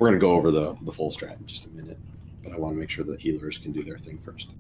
We're going to go over the full strat in just a minute, but I want to make sure the healers can do their thing first.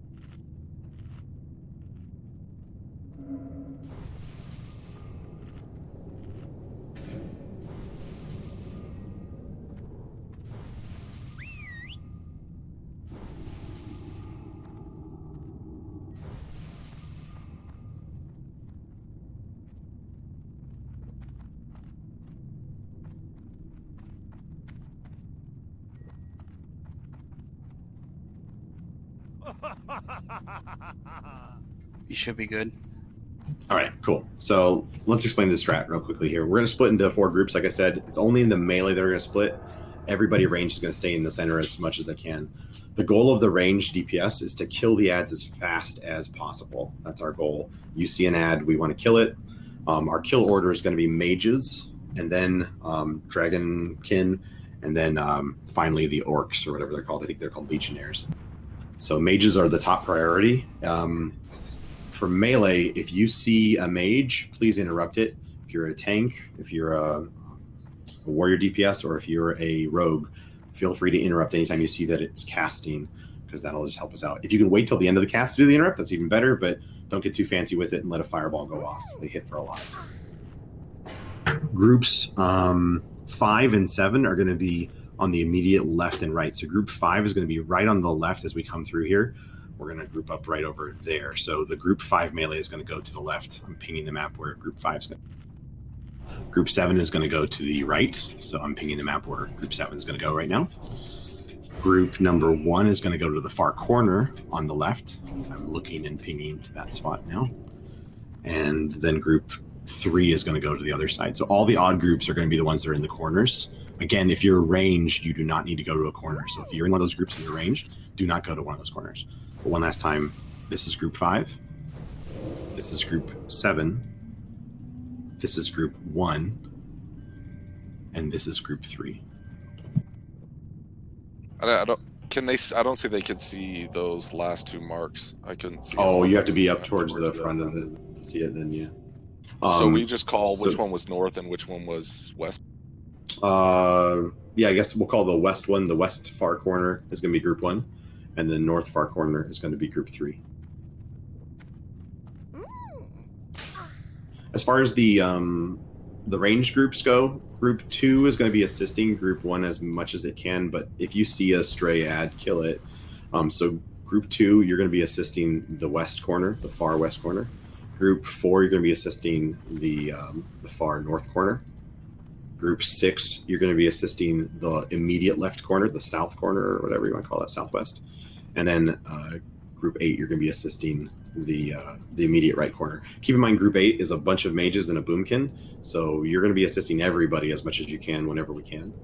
You should be good. All right, cool. So let's explain this strat real quickly here. We're going to split into 4 groups. Like I said, it's only in the melee that we're going to split. Everybody ranged is going to stay in the center as much as they can. The goal of the ranged DPS is to kill the ads as fast as possible. That's our goal. You see an ad, we want to kill it. Our kill order is going to be mages, and then dragonkin, and then finally the orcs, or whatever they're called. I think they're called legionnaires. So mages are the top priority. For melee, if you see a mage, please interrupt it. If you're a tank, if you're a warrior DPS, or if you're a rogue, feel free to interrupt anytime you see that it's casting, because that'll just help us out. If you can wait till the end of the cast to do the interrupt, that's even better, but don't get too fancy with it and let a fireball go off. They hit for a lot. Groups 5 and 7 are going to be on the immediate left and right. So group 5 is going to be right on the left as we come through here. We're going to group up right over there. So the group 5 melee is going to go to the left. I'm pinging the map where group 5 is going to. Group 7 is going to go to the right. So I'm pinging the map where group 7 is going to go right now. Group number 1 is going to go to the far corner on the left. I'm looking and pinging to that spot now. And then group 3 is going to go to the other side. So all the odd groups are going to be the ones that are in the corners. Again, if you're ranged, you do not need to go to a corner. So if you're in one of those groups and you're ranged, do not go to one of those corners. But one last time, this is group 5. This is group 7. This is group 1. And this is group 3. I don't see they can see those last 2 marks. I couldn't see. Oh, you have to be up towards the front of it to see it then, yeah. So we just call which one was north and which one was west? Yeah, I guess we'll call the west one. The west far corner is going to be group 1, and the north far corner is going to be group 3. As far as the range groups go, group 2 is going to be assisting group 1 as much as it can, but if you see a stray ad, kill it. So group 2, you're going to be assisting the west corner, the far west corner. Group 4, you're going to be assisting the far north corner. Group 6, you're going to be assisting the immediate left corner, the south corner, or whatever you want to call that, southwest. And then group 8, you're going to be assisting the immediate right corner. Keep in mind, group 8 is a bunch of mages and a boomkin, so you're going to be assisting everybody as much as you can whenever we can.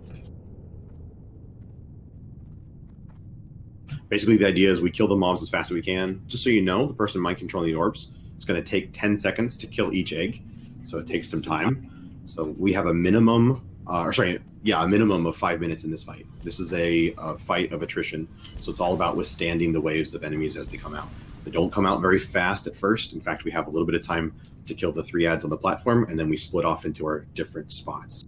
Basically, the idea is we kill the mobs as fast as we can. Just so you know, the person mind controlling the orbs is going to take 10 seconds to kill each egg, so it takes some time. So we have a minimum, a minimum of 5 minutes in this fight. This is a fight of attrition, so it's all about withstanding the waves of enemies as they come out. They don't come out very fast at first. In fact, we have a little bit of time to kill the 3 ads on the platform, and then we split off into our different spots.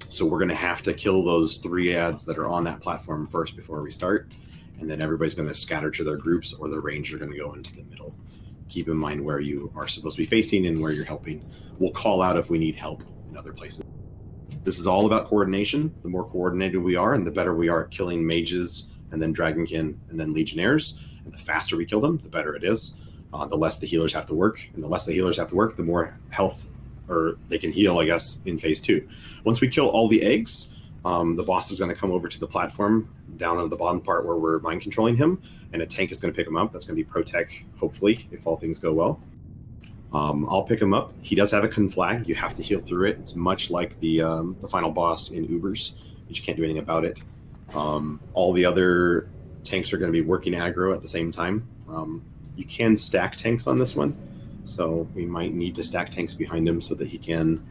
So we're going to have to kill those 3 ads that are on that platform first before we start, and then everybody's going to scatter to their groups, or the range are going to go into the middle. Keep in mind where you are supposed to be facing and where you're helping. We'll call out if we need help in other places. This is all about coordination. The more coordinated we are, and the better we are at killing mages, and then dragonkin, and then legionnaires. And the faster we kill them, the better it is. The less the healers have to work, and the less the healers have to work, the more health, or they can heal, I guess, in phase 2. Once we kill all the eggs, the boss is going to come over to the platform down on the bottom part where we're mind controlling him, and a tank is going to pick him up. That's going to be Protec, hopefully, if all things go well. I'll pick him up. He does have a conflag. You have to heal through it. It's much like the final boss in Ubers. You just can't do anything about it. All the other tanks are going to be working aggro at the same time. You can stack tanks on this one, so we might need to stack tanks behind him so that he can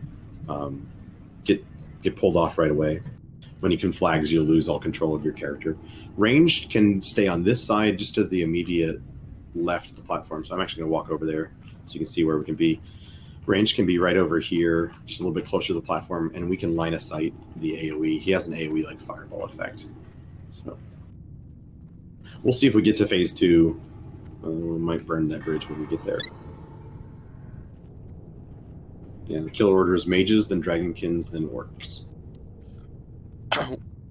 get pulled off right away. When he conflags, you'll lose all control of your character. Ranged can stay on this side, just to the immediate left of the platform. So I'm actually going to walk over there so you can see where we can be. Range can be right over here, just a little bit closer to the platform, and we can line of sight the AoE. He has an AoE like fireball effect. So we'll see if we get to phase 2. We might burn that bridge when we get there. Yeah, the kill order is mages, then dragonkins, then orcs.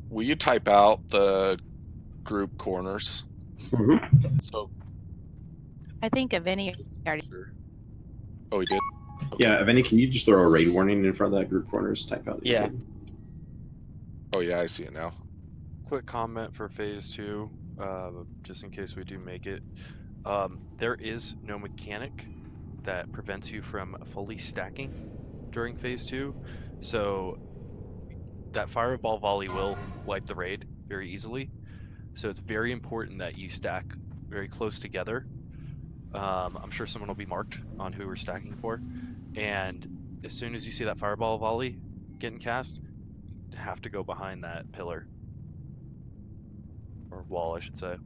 Will you type out the group corners? Mm-hmm. So I think if any already. sure. Oh, he did. Okay. Yeah, Evany, can you just throw a raid warning in front of that group corners? Type out. Yeah. Oh yeah, I see it now. Quick comment for phase 2, just in case we do make it. There is no mechanic that prevents you from fully stacking during phase 2, so that fireball volley will wipe the raid very easily. So it's very important that you stack very close together. I'm sure someone will be marked on who we're stacking for, and as soon as you see that fireball volley getting cast, you have to go behind that pillar. Or wall, I should say.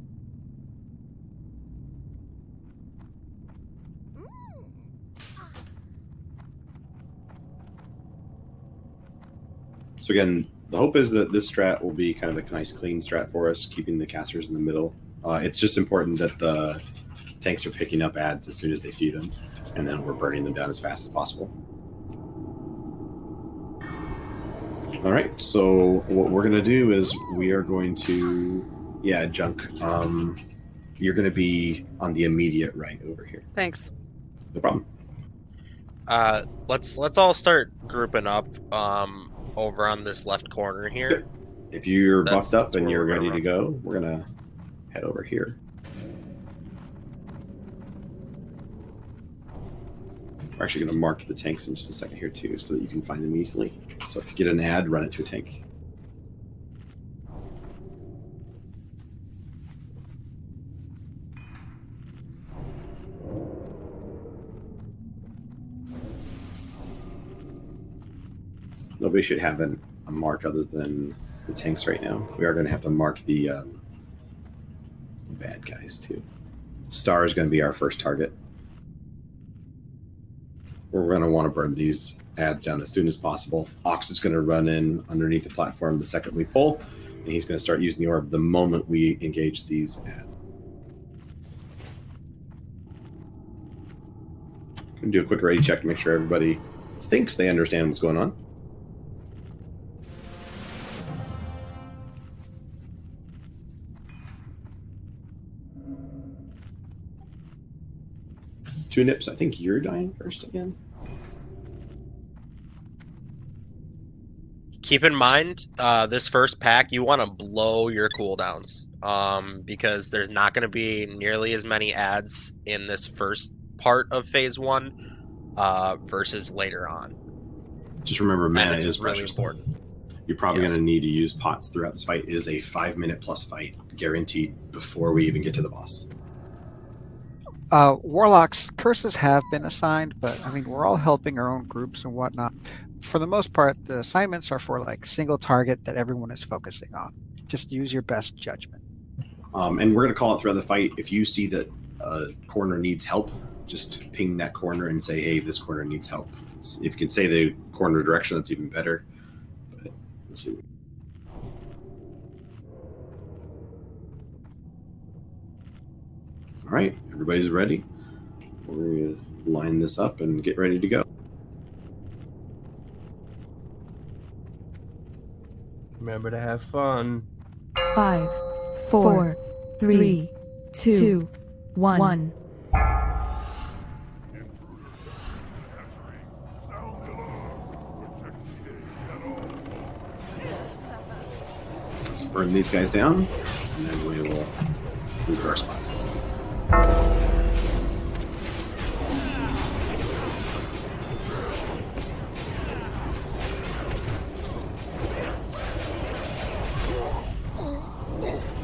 So again, the hope is that this strat will be kind of a nice clean strat for us, keeping the casters in the middle. It's just important that the tanks are picking up ads as soon as they see them, and then we're burning them down as fast as possible. All right, so what we're going to do is we are going to, Junk, you're going to be on the immediate right over here. Thanks. No problem. Let's all start grouping up over on this left corner here. If you're buffed up and where you're we're gonna ready to go, we're going to head over here. We're actually going to mark the tanks in just a second here too, so that you can find them easily. So if you get an ad, run it to a tank. Nobody should have a mark other than the tanks right now. We are going to have to mark the bad guys too. Star is going to be our first target. We're going to want to burn these ads down as soon as possible. Ox is going to run in underneath the platform the second we pull, and he's going to start using the orb the moment we engage these ads. Going to do a quick ready check to make sure everybody thinks they understand what's going on. Two Nips, I think you're dying first again. Keep in mind, this first pack, you want to blow your cooldowns, because there's not going to be nearly as many ads in this first part of phase 1 versus later on. Just remember, mana And is it's really precious. important. You're probably Yes. going to need to use pots throughout this fight. It is a 5-minute plus fight, guaranteed, before we even get to the boss. Warlocks, curses have been assigned, but I mean, we're all helping our own groups and whatnot. For the most part, the assignments are for like single target that everyone is focusing on. Just use your best judgment. And we're going to call it throughout the fight. If you see that a corner needs help, just ping that corner and say, hey, this corner needs help. If you can say the corner direction, that's even better. But we'll see. All right, everybody's ready. We're going to line this up and get ready to go. Remember to have fun. 5, 4, 3, 2, 1. Let's burn these guys down, and then we will move to our spots. All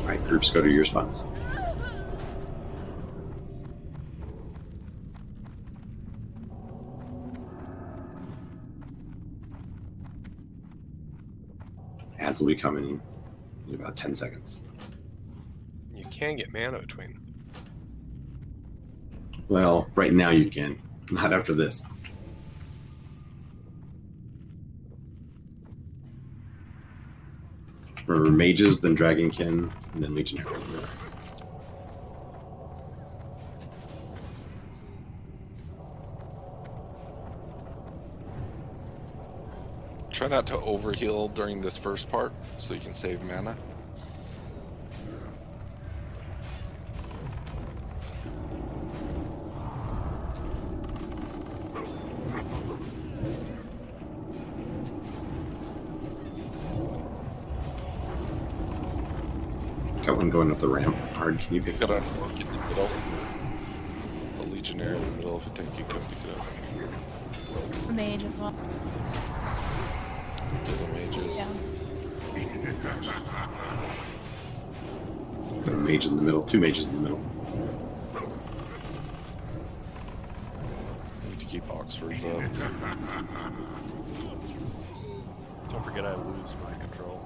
right, groups, go to your spots. Ads will be coming in about 10 seconds. You can get mana between. Well, right now you can. Not after this. Remember, mages, then dragonkin, and then legionnaire. Try not to overheal during this first part so you can save mana. Got one going up the ramp hard. Can you pick Got that a up? orc in the middle. A legionnaire in the middle if a tank you can pick it up. A mage as well. Do the mages. Yeah. Got a mage in the middle. 2 mages in the middle. Need to keep Oxfords up. Don't forget I lose my control.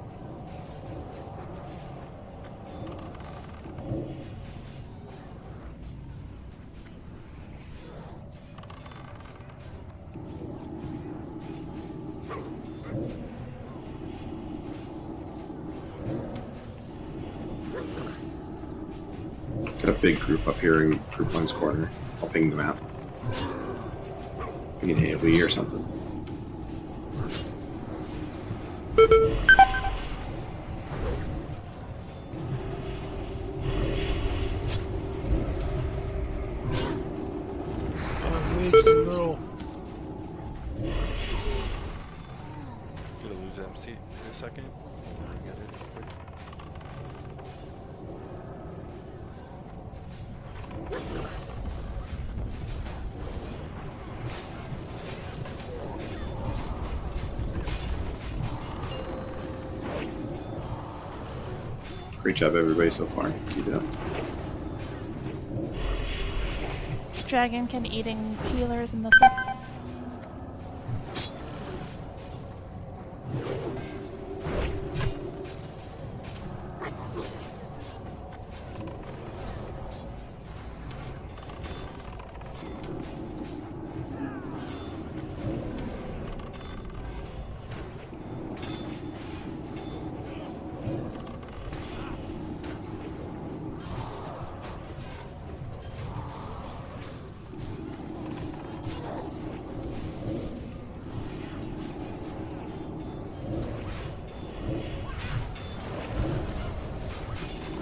Got a big group up here in group 1's corner. I'll ping the map. We can AoE or something. Mage in the middle. Gonna lose MC in a second. Get it quick. Great job, everybody, so far. Keep it up. Dragonkin eating healers in the center.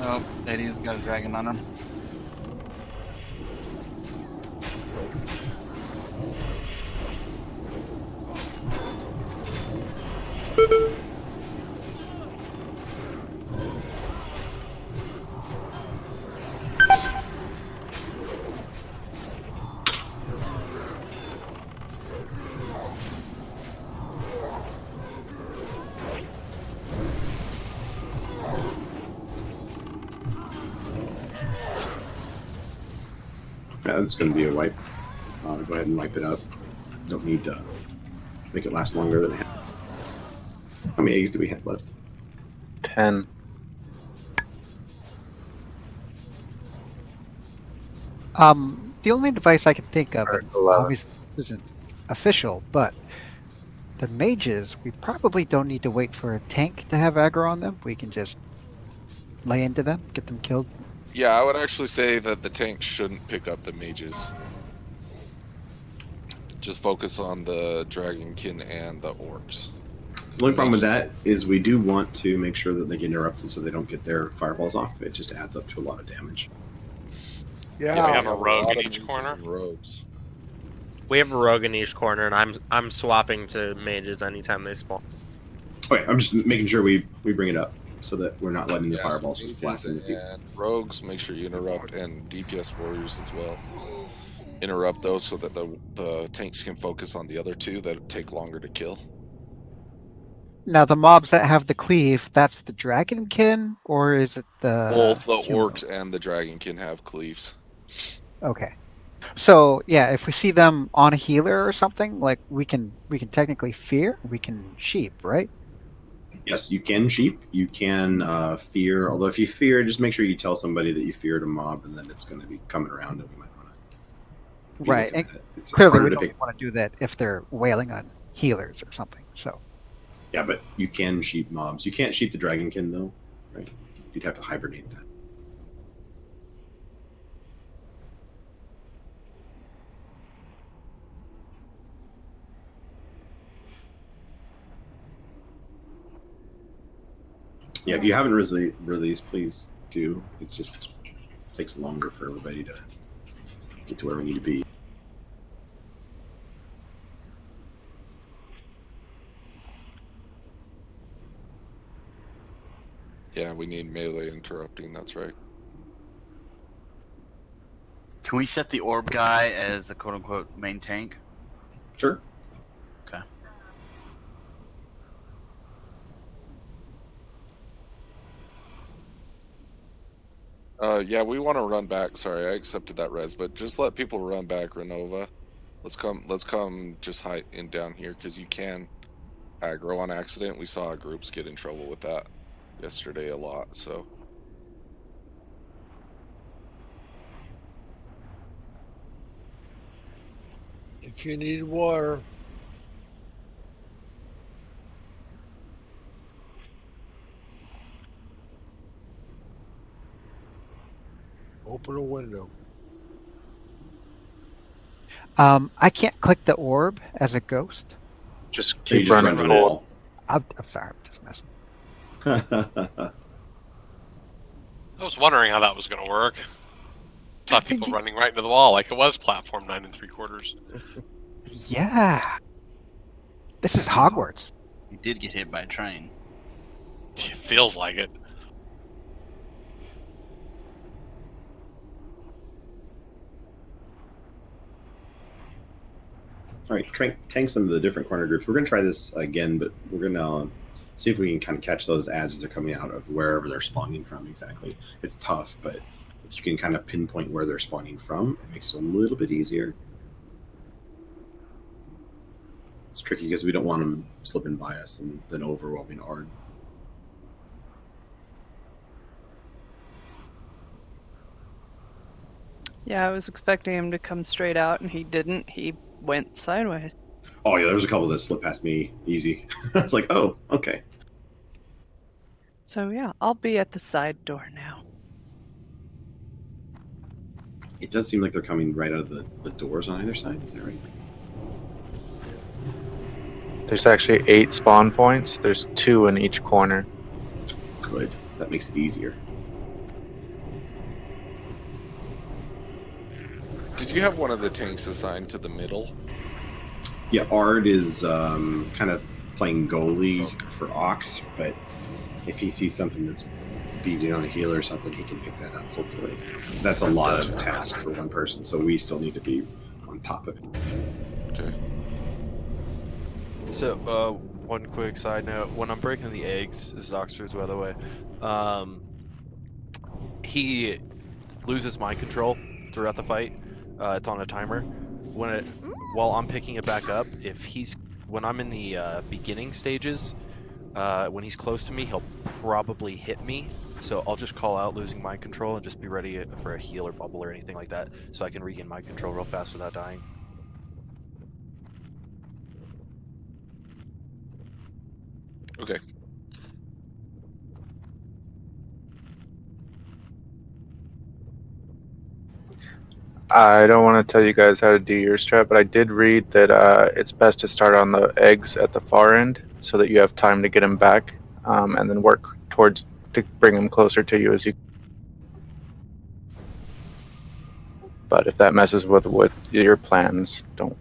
Oh, Atiesh got a dragon on him. Yeah, it's going to be a wipe. Go ahead and wipe it up. Don't need to make it last longer than it has. How many eggs do we have left? 10. The only device I can think of, and 11. obviously isn't official, but the mages, we probably don't need to wait for a tank to have aggro on them. We can just lay into them, get them killed. Yeah, I would actually say that the tank shouldn't pick up the mages. Just focus on the dragonkin and the orcs. The only problem with that is we do want to make sure that they get interrupted so they don't get their fireballs off. It just adds up to a lot of damage. Yeah, we have a rogue lot in of each mages corner. Rogues. We have a rogue in each corner, and I'm swapping to mages anytime they spawn. Okay, I'm just making sure we bring it up so that we're not letting the Yeah, so fireballs just blast into people. and rogues, make sure you interrupt, and DPS warriors as well. Interrupt those so that the tanks can focus on the other two that take longer to kill. Now, the mobs that have the cleave, that's the dragonkin, or is it the Both the human? orcs and the dragonkin have cleaves. Okay. So yeah, if we see them on a healer or something, like we can technically fear, we can sheep, right? Yes, you can sheep. You can fear. Although if you fear, just make sure you tell somebody that you feared a mob, and then it's going to be coming around, and we might want to. Right. And It's clearly, harder we to don't pick. want to do that if they're wailing on healers or something. So Yeah, but you can sheep mobs. You can't sheep the dragonkin though, right? You'd have to hibernate that. Yeah, if you haven't released, please do. It just takes longer for everybody to get to where we need to be. Yeah, we need melee interrupting. That's right. Can we set the orb guy as a quote-unquote main tank? Sure. Okay. Yeah, we want to run back. Sorry, I accepted that res, but just let people run back, Renova. Let's come just hide in down here because you can aggro on accident. We saw groups get in trouble with that yesterday a lot, so. If you need water, open a window. I can't click the orb as a ghost. Just You keep just running run to the forward. I'm sorry, I'm just messing. wall. I was wondering how that was going to work. Saw people running right into the wall like it was platform 9 3/4. Yeah. This is Hogwarts. You did get hit by a train. It feels like it. All right, tank some of the different corner groups. We're going to try this again, but we're going to see if we can kind of catch those ads as they're coming out of wherever they're spawning from exactly. It's tough, but if you can kind of pinpoint where they're spawning from, it makes it a little bit easier. It's tricky because we don't want them slipping by us and then overwhelming Ard. Yeah, I was expecting him to come straight out, and he didn't. He went sideways. Oh yeah, there was a couple that slipped past me easy. I was like, oh, okay. So yeah, I'll be at the side door now. It does seem like they're coming right out of the doors on either side. Is that right? There's actually 8 spawn points. There's 2 in each corner. Good. That makes it easier. Did you have one of the tanks assigned to the middle? Yeah, Ard is kind of playing goalie for Ox, but if he sees something that's beating on a healer or something, he can pick that up, hopefully. That's a lot of task for one person, so we still need to be on top of it. Okay. So, one quick side note: when I'm breaking the eggs, this is Oxford's, by the way. He loses mind control throughout the fight. It's on a timer. While I'm picking it back up, when I'm in the beginning stages, when he's close to me, he'll probably hit me. So I'll just call out losing mind control and just be ready for a heal or bubble or anything like that, so I can regain mind control real fast without dying. Okay. I don't want to tell you guys how to do your strat, but I did read that it's best to start on the eggs at the far end so that you have time to get them back, and then work towards to bring them closer to you as you. But if that messes with your plans, don't.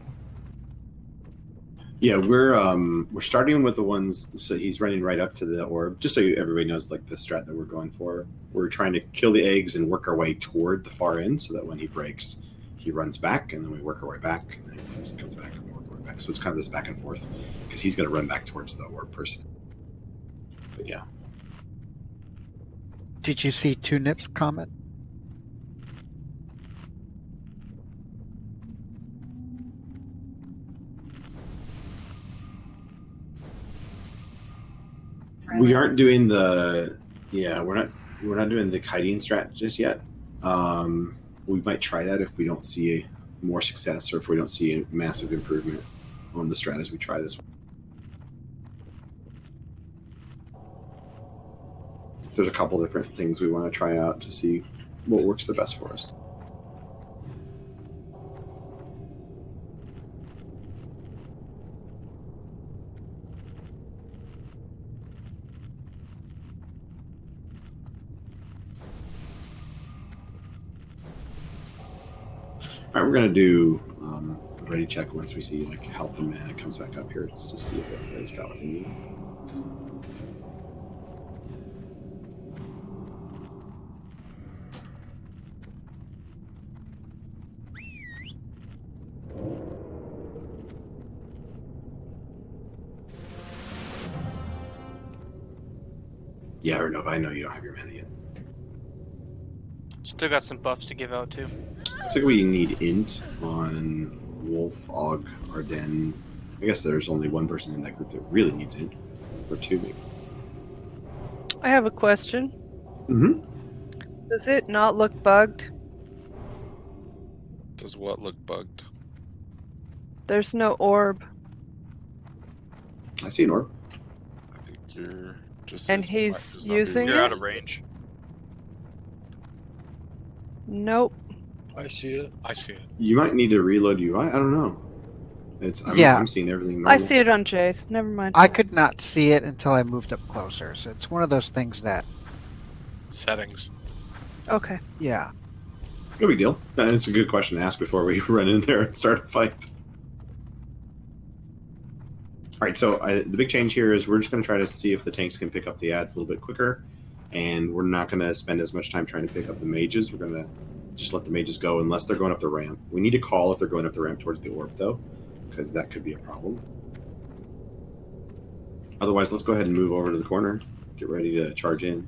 Yeah, we're starting with the ones. So he's running right up to the orb, just so everybody knows like the strat that we're going for. We're trying to kill the eggs and work our way toward the far end, so that when he breaks, he runs back, and then we work our way back, and then he comes back, and we work our way back. So it's kind of this back and forth because he's going to run back towards the orb person. But yeah. Did you see Two Nips comment? We aren't doing we're not doing the kiting strat just yet. We might try that if we don't see more success or if we don't see a massive improvement on the strat as we try this one. There's a couple different things we want to try out to see what works the best for us. All right, we're gonna do a ready check once we see like health and mana comes back up here, just to see if everybody's got what they need. Yeah, or no, I know you don't have your mana yet. Still got some buffs to give out too. Looks like we need int on Wolf, Og, Arden. I guess there's only one person in that group that really needs int, or two maybe. I have a question. Mm-hmm. Does it not look bugged? Does what look bugged? There's no orb. I see an orb. I think you're just. And it's he's just not using being You're it? out of range. Nope. I see it. I see it. You might need to reload UI. I don't know. I'm seeing everything normal. I see it on Jace. Never mind. I could not see it until I moved up closer. So it's one of those things that, Settings. Okay. yeah. No big deal. It's a good question to ask before we run in there and start a fight. All right, so the big change here is we're just going to try to see if the tanks can pick up the ads a little bit quicker, and we're not going to spend as much time trying to pick up the mages. We're going to just let the mages go unless they're going up the ramp. We need to call if they're going up the ramp towards the orb, though, because that could be a problem. Otherwise, let's go ahead and move over to the corner. Get ready to charge in.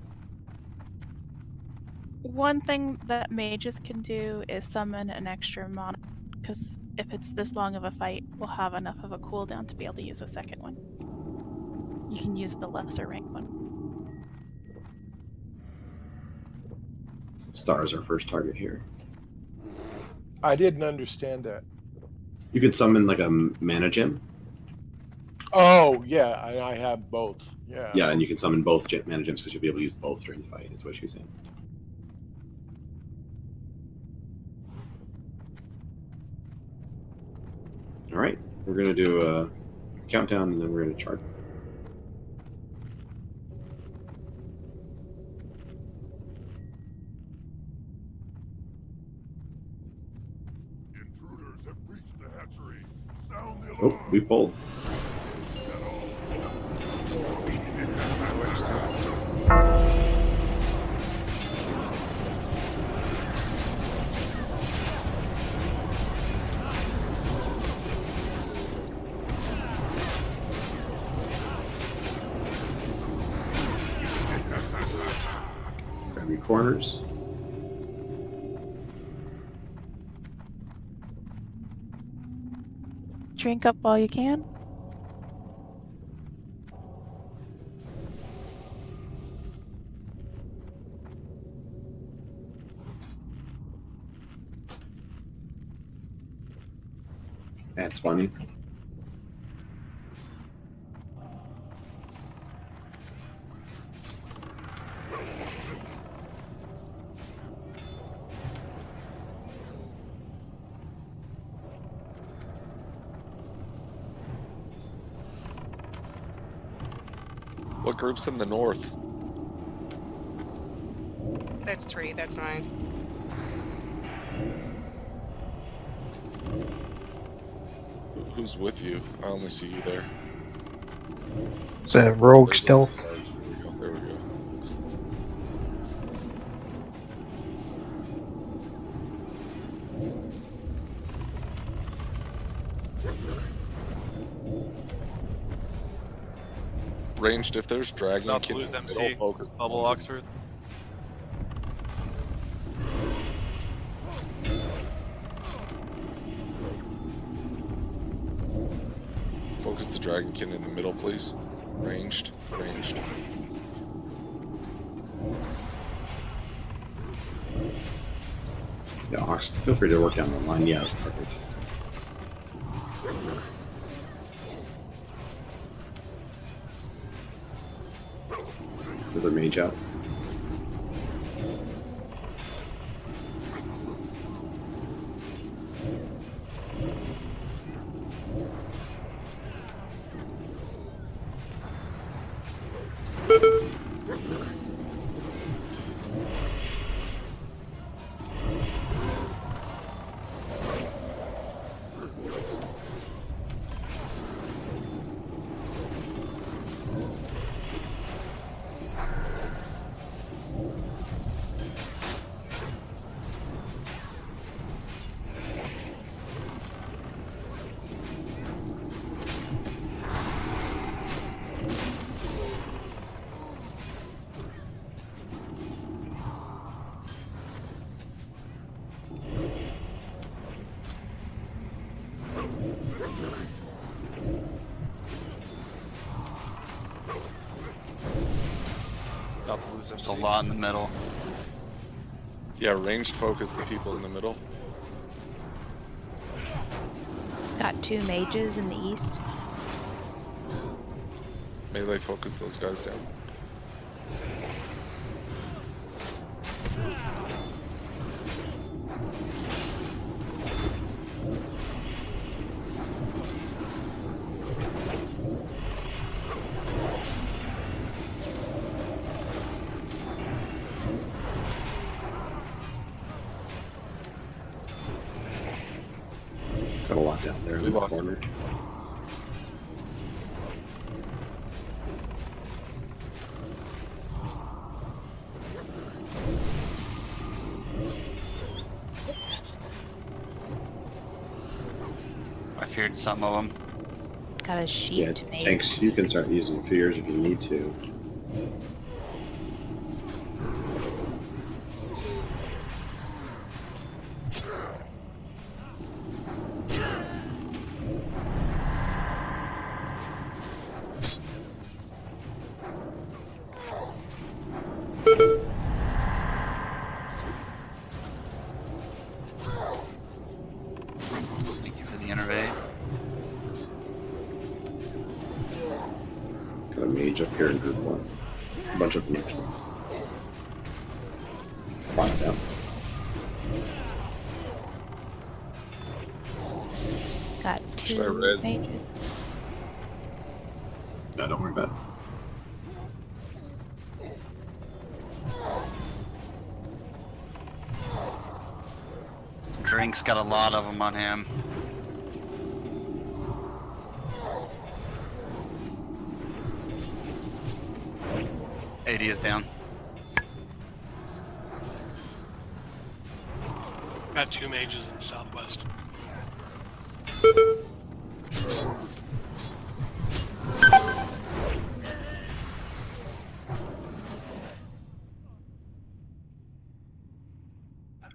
One thing that mages can do is summon an extra mana, because if it's this long of a fight, we'll have enough of a cooldown to be able to use a second one. You can use the lesser rank one. Star is our first target here. I didn't understand that. You could summon like a mana gem. Oh, yeah, I have both. Yeah. Yeah, and you can summon both mana gems because you'll be able to use both during the fight, is what she's saying. All right, we're going to do a countdown and then we're going to charge. Intruders have breached the hatchery. Sound the Oh, we pulled. Grab your corners. Drink up while you can. That's funny. What group's in the north? That's 3. That's mine. Who's with you? I only see you there. Is that rogue There's stealth? There we go. Ranged, if there's dragon, South can Blues you MC, focus Bubble on Oxford. Focus the dragonkin in the middle, please. Ranged. Yeah, Ox, feel free to work down the line. Yeah, perfect. Another mage out. About to lose There's a lot in the middle. Yeah, ranged focus the people in the middle. Got 2 mages in the east. Melee focus those guys down. Got a lot down there in We the lost corner. I feared some of them. Got a sheep Yeah, mage. tanks, you can start using fears if you need to. Thank you for the innervate. Got a mage up here in group 1. A bunch of them actually. Plots down. Got Should I 2 res? mages. No, don't worry about it. Drink's got a lot of them on him. AD is down. Got 2 mages in the southwest.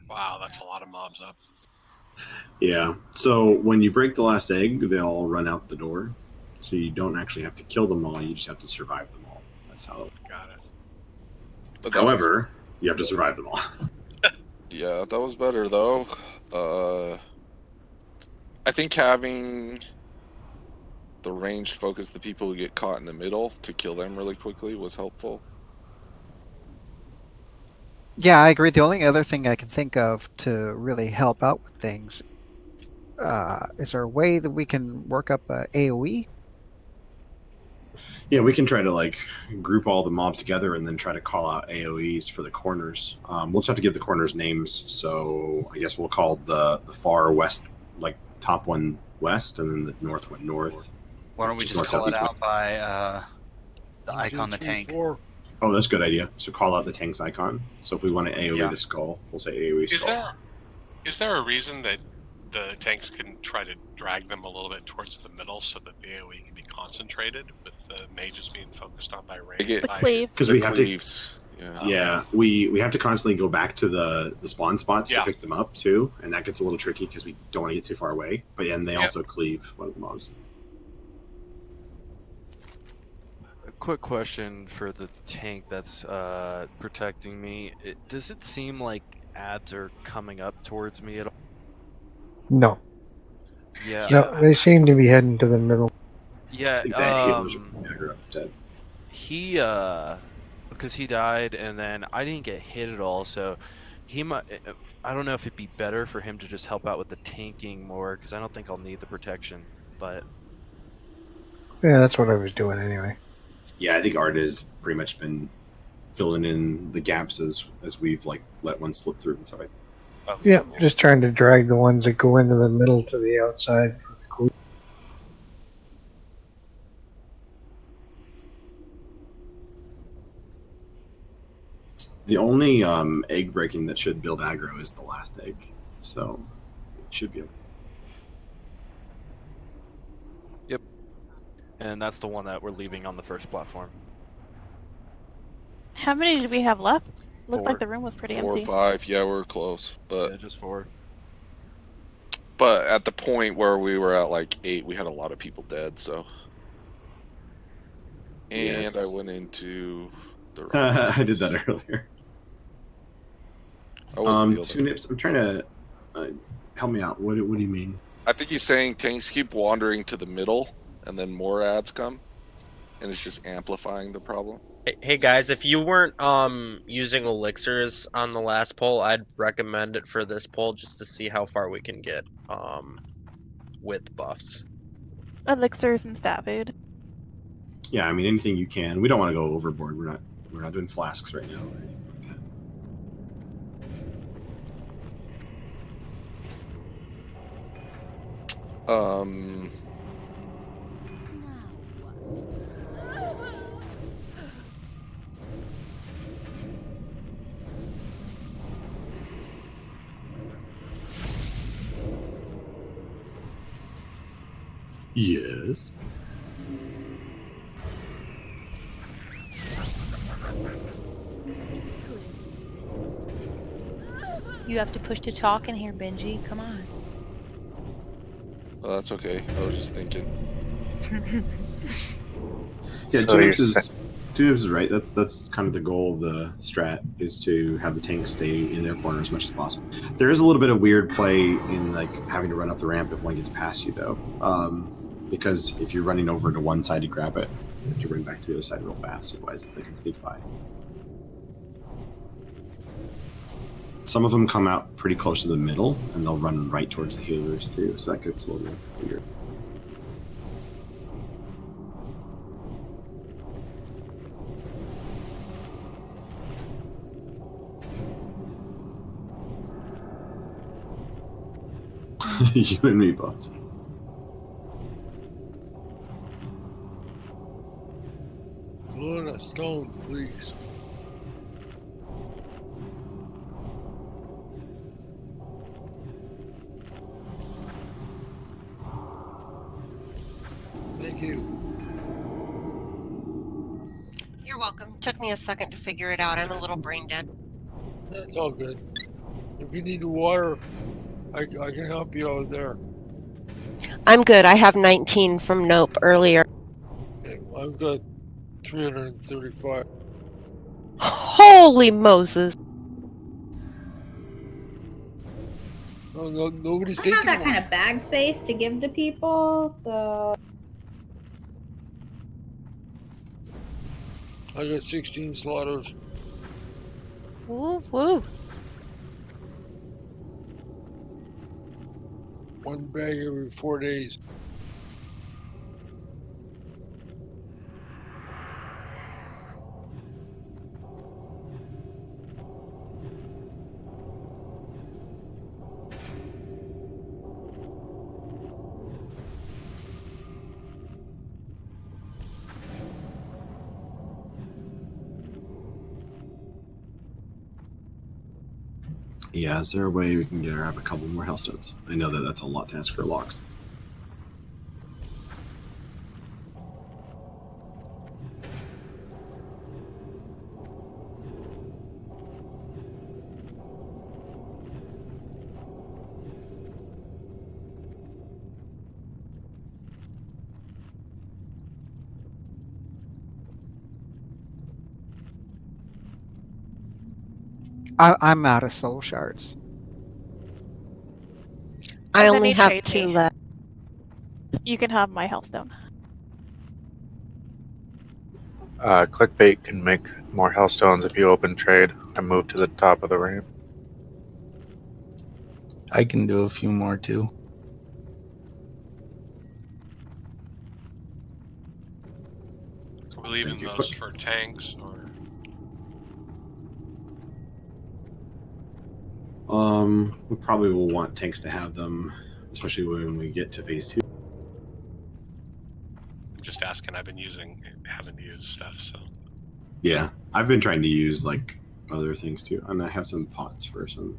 Wow, that's a lot of mobs up. Yeah. So when you break the last egg, they all run out the door. So you don't actually have to kill them all. You just have to survive them all. That's how. Got it. But that However, you have to survive them all. Yeah, that was better though. I think having the ranged focus the people who get caught in the middle to kill them really quickly was helpful. Yeah, I agree. The only other thing I can think of to really help out with things is there a way that we can work up a AOE? Yeah, we can try to like group all the mobs together and then try to call out AOEs for the corners. We'll just have to give the corners names. So I guess we'll call the far west, like top one west, and then the north one north. Why don't we Which is just north, call it southeast, out by the icon, the tank? Oh, that's a good idea. So call out the tank's icon. So if we want to AOE the skull, we'll say AOE skull. Is there a reason that the tanks can try to drag them a little bit towards the middle so that the AoE can be concentrated with the mages being focused on by range? The cleave. Because we have cleaves. to. Yeah, we have to constantly go back to the spawn spots to pick them up too, and that gets a little tricky because we don't want to get too far away. But and they also cleave one of the mobs. A quick question for the tank that's protecting me. Does it seem like ads are coming up towards me at all? No. Yeah. No, they seem to be heading to the middle. Yeah. Instead. He because he died and then I didn't get hit at all, so he might. I don't know if it'd be better for him to just help out with the tanking more because I don't think I'll need the protection. But Yeah, that's what I was doing anyway. Yeah, I think Art has pretty much been filling in the gaps as we've like let one slip through and stuff. Okay, Yeah, cool. just trying to drag the ones that go into the middle to the outside for the cool. The only egg breaking that should build aggro is the last egg, so it should be. Yep. And that's the one that we're leaving on the first platform. How many did we have left? Looked 4. like the room was pretty 4 or empty. 5. Yeah, we're close, but Yeah, just 4. But at the point where we were at like 8, we had a lot of people dead. So, and I went into the. I did that earlier. I wasn't the Two nips. I'm trying to help me out. What do you mean? I think he's saying tanks keep wandering to the middle, and then more ads come, and it's just amplifying the problem. Hey guys, if you weren't using elixirs on the last poll, I'd recommend it for this poll just to see how far we can get with buffs. Elixirs and stat food. Yeah, I mean anything you can. We don't want to go overboard. We're not doing flasks right now. Right? Yes. You have to push to talk in here, Benji. Come on. Well, that's okay. I was just thinking. Yeah, So Two Nibs is right. That's kind of the goal of the strat, is to have the tanks stay in their corner as much as possible. There is a little bit of weird play in like having to run up the ramp if one gets past you though, because if you're running over to one side to grab it, you have to run back to the other side real fast, otherwise they can sneak by. Some of them come out pretty close to the middle, and they'll run right towards the healers too, so that gets a little bit weird. You and me both. Blow that stone, please. Thank you. You're welcome. Took me a second to figure it out. I'm a little brain dead. That's all good. If you need water, I can help you out there. I'm good. I have 19 from Nope earlier. Okay, I've got 335. Holy Moses. Oh, no, nobody's I have taking that one. kind of bag space to give to people, so. I got 16 slaughters. Woo woo. One bag every 4 days. Yeah, is there a way we can grab a couple more hellstones? I know that that's a lot to ask for locks. I'm out of soul shards. I Then only you have trade 2 me. left. You can have my hellstone. Clickbait can make more hellstones if you open trade. I moved to the top of the ramp. I can do a few more too. We're leaving Thank you. those for tanks or? We probably will want tanks to have them, especially when we get to phase 2. Just asking. I've been having to use stuff, so. Yeah, I've been trying to use like other things too, and I have some pots for some.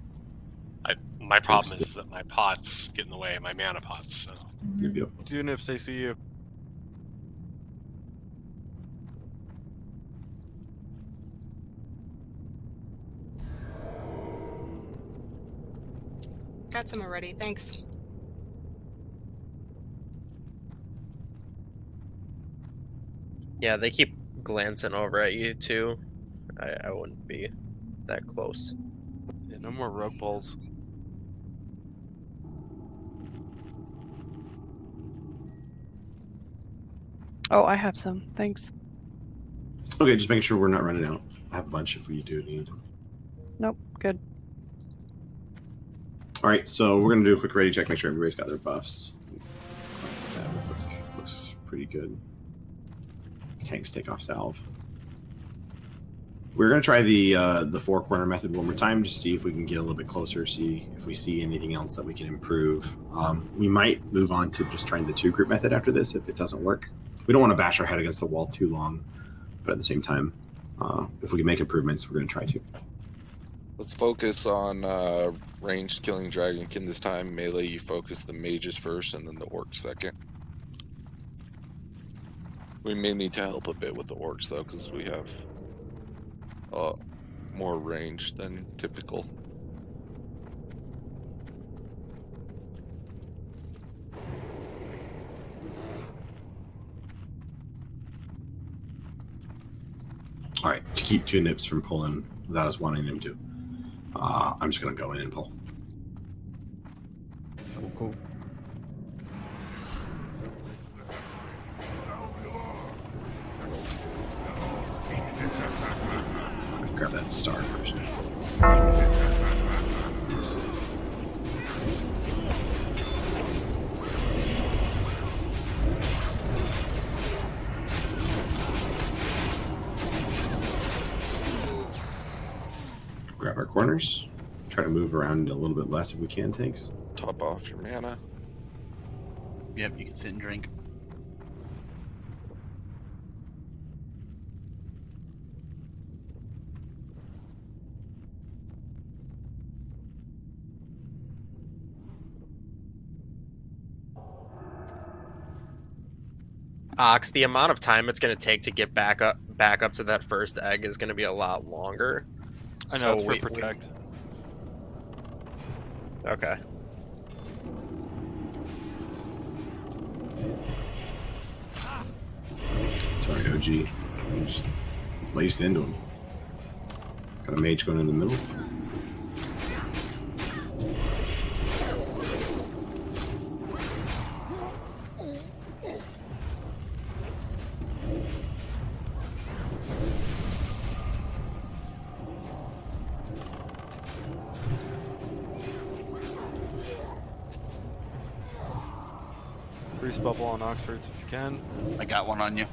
My problem is that my pots get in the way, my mana pots. So. Yep. Tunips, they see you. Got some already. Thanks. Yeah, they keep glancing over at you too. I wouldn't be that close. Yeah, no more rug balls. Oh, I have some. Thanks. Okay, just making sure we're not running out. I have a bunch if we do need. Nope. Good. All right, so we're gonna do a quick ready check. Make sure everybody's got their buffs. Looks pretty good. Tanks take off salve. We're gonna try the 4-corner method one more time, just see if we can get a little bit closer, see if we see anything else that we can improve. We might move on to just trying the 2-group method after this if it doesn't work. We don't want to bash our head against the wall too long, but at the same time, if we can make improvements, we're gonna try to. Let's focus on ranged killing Dragonkin this time. Melee, you focus the mages first and then the orcs second. We may need to help a bit with the orcs though, because we have more range than typical. All right, to keep Tunips from pulling without us wanting him to, I'm just gonna go in and pull. Cool. Grab that star first. Grab our corners. Try to move around a little bit less if we can, tanks. Top off your mana. Yep, you can sit and drink. Ox, the amount of time it's going to take to get back up to that first egg is going to be a lot longer. I know, it's for protect. Okay. Sorry, OG. You just laced into him. Got a mage going in the middle. Freeze bubble on Oxfords if you can. I got one on you.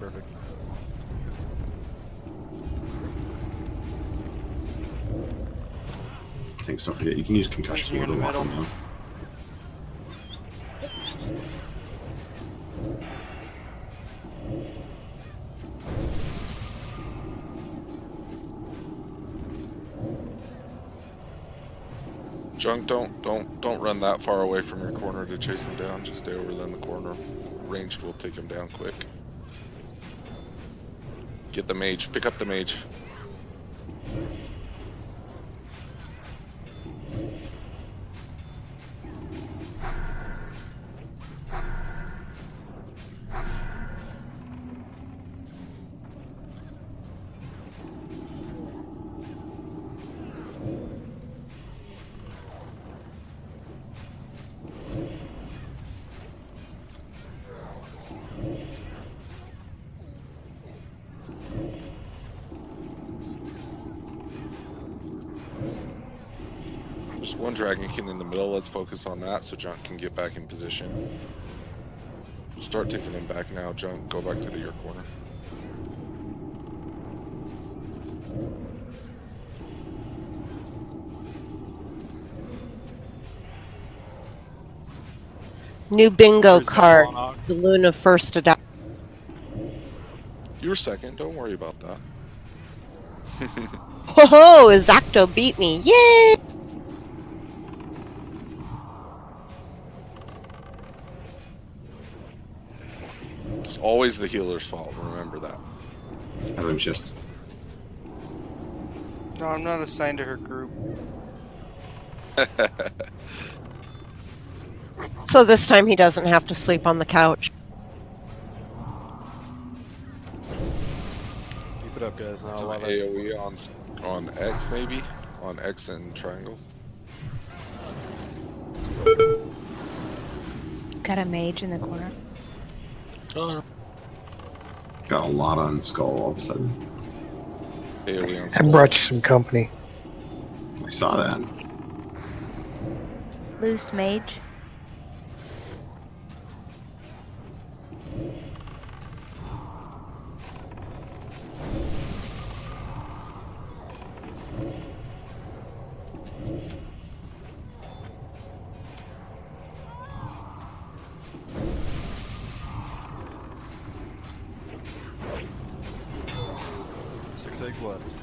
Perfect. Thanks, don't forget, you can use concussion here to lock them down. Junk, don't run that far away from your corner to chase him down. Just stay over there in the corner. Ranged will take him down quick. Get the mage. Pick up the mage. one Dragonkin in the middle. Let's focus on that so Junk can get back in position. Start taking him back now, Junk. Go back to your corner. New bingo Where's that card. Monarch? The Luna first to die. You were second. Don't worry about that. Ho ho! Zacto beat me. Yay! It's always the healer's fault. Remember that. Everyone shifts. No, I'm not assigned to her group. So this time he doesn't have to sleep on the couch. Keep it up, guys. Now, Some AoE on X maybe? On X and triangle? Got a mage in the corner. Got a lot on Skull all of a sudden. AoE on I Skull. brought you some company. I saw that. Loose mage. Six eggs left.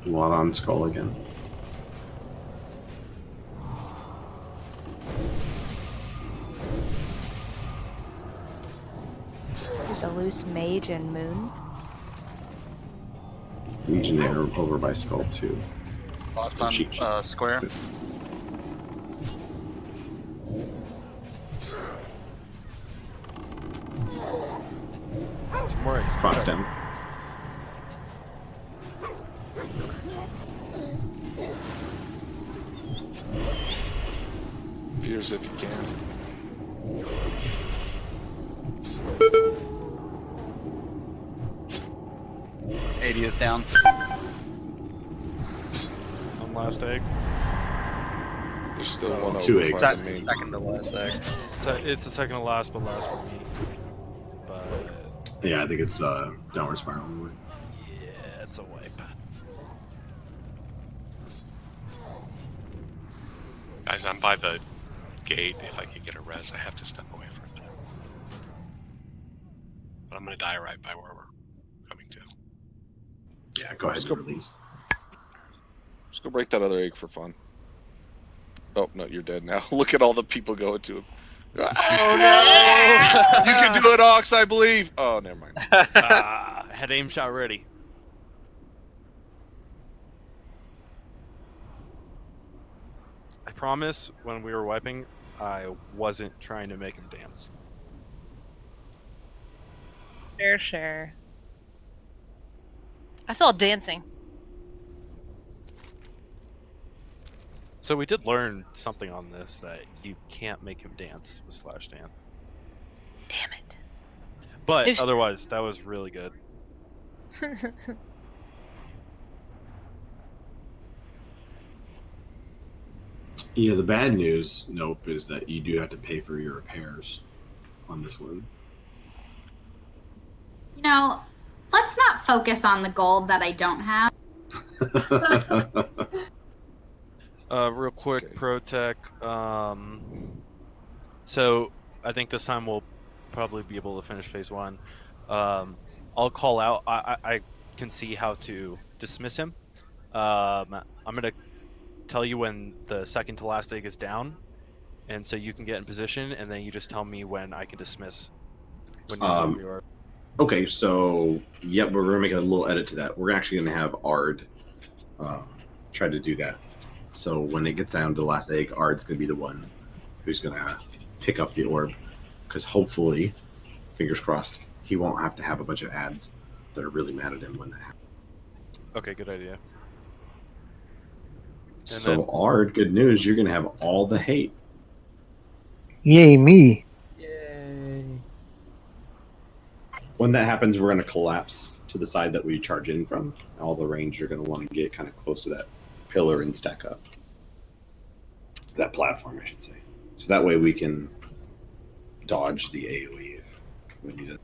A lot on Skull again. There's a loose mage and moon. Legionnaire over by Skull too. Lots So on cheap. square. Some more eggs. Cross down. Fears if you can. AD is down. One last egg. There's still one Two over eggs. by the main. Second to last egg. So it's the second to last, but last for me. But Yeah, I think it's downward spiral. yeah, it's a wipe. Guys, I'm by the gate. If I could get a res, I have to step away from it. But I'm gonna die right by where we're coming to. Yeah, go ahead and release. Just go break that other egg for fun. Oh, no, you're dead now. Look at all the people going to him. Oh, no! You can do it, Ox, I believe. Oh, never mind. I had aim shot ready. I promise when we were wiping, I wasn't trying to make him dance. Sure. I saw dancing. So we did learn something on this, that you can't make him dance with Slash Dan. Damn it. But If- otherwise, that was really good. Yeah, the bad news, Nope, is that you do have to pay for your repairs on this one. You know, let's not focus on the gold that I don't have. Real quick, Pro Tech. So I think this time we'll probably be able to finish phase one. I'll call out. I can see how to dismiss him. I'm gonna tell you when the second to last egg is down, and so you can get in position, and then you just tell me when I can dismiss. When you are. Okay, so yep, we're gonna make a little edit to that. We're actually gonna have Ard try to do that. So when it gets down to the last egg, Ard's gonna be the one who's gonna pick up the orb, because hopefully, fingers crossed, he won't have to have a bunch of ads that are really mad at him when that happens. Okay, good idea. So Ard, good news, you're gonna have all the hate. Yay, me. When that happens, we're going to collapse to the side that we charge in from. All the range are going to want to get kind of close to that pillar and stack up. That platform, I should say. So that way we can dodge the AoE if we need it.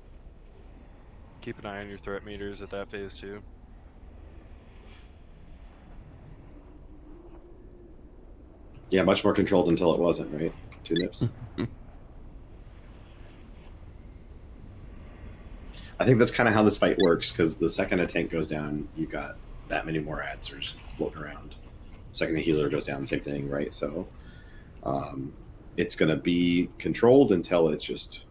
Keep an eye on your threat meters at that phase 2. Yeah, much more controlled until it wasn't, right? 2 nips. I think that's kind of how this fight works, because the second a tank goes down, you've got that many more adsers floating around. Second a healer goes down, same thing, right? So it's going to be controlled until it's just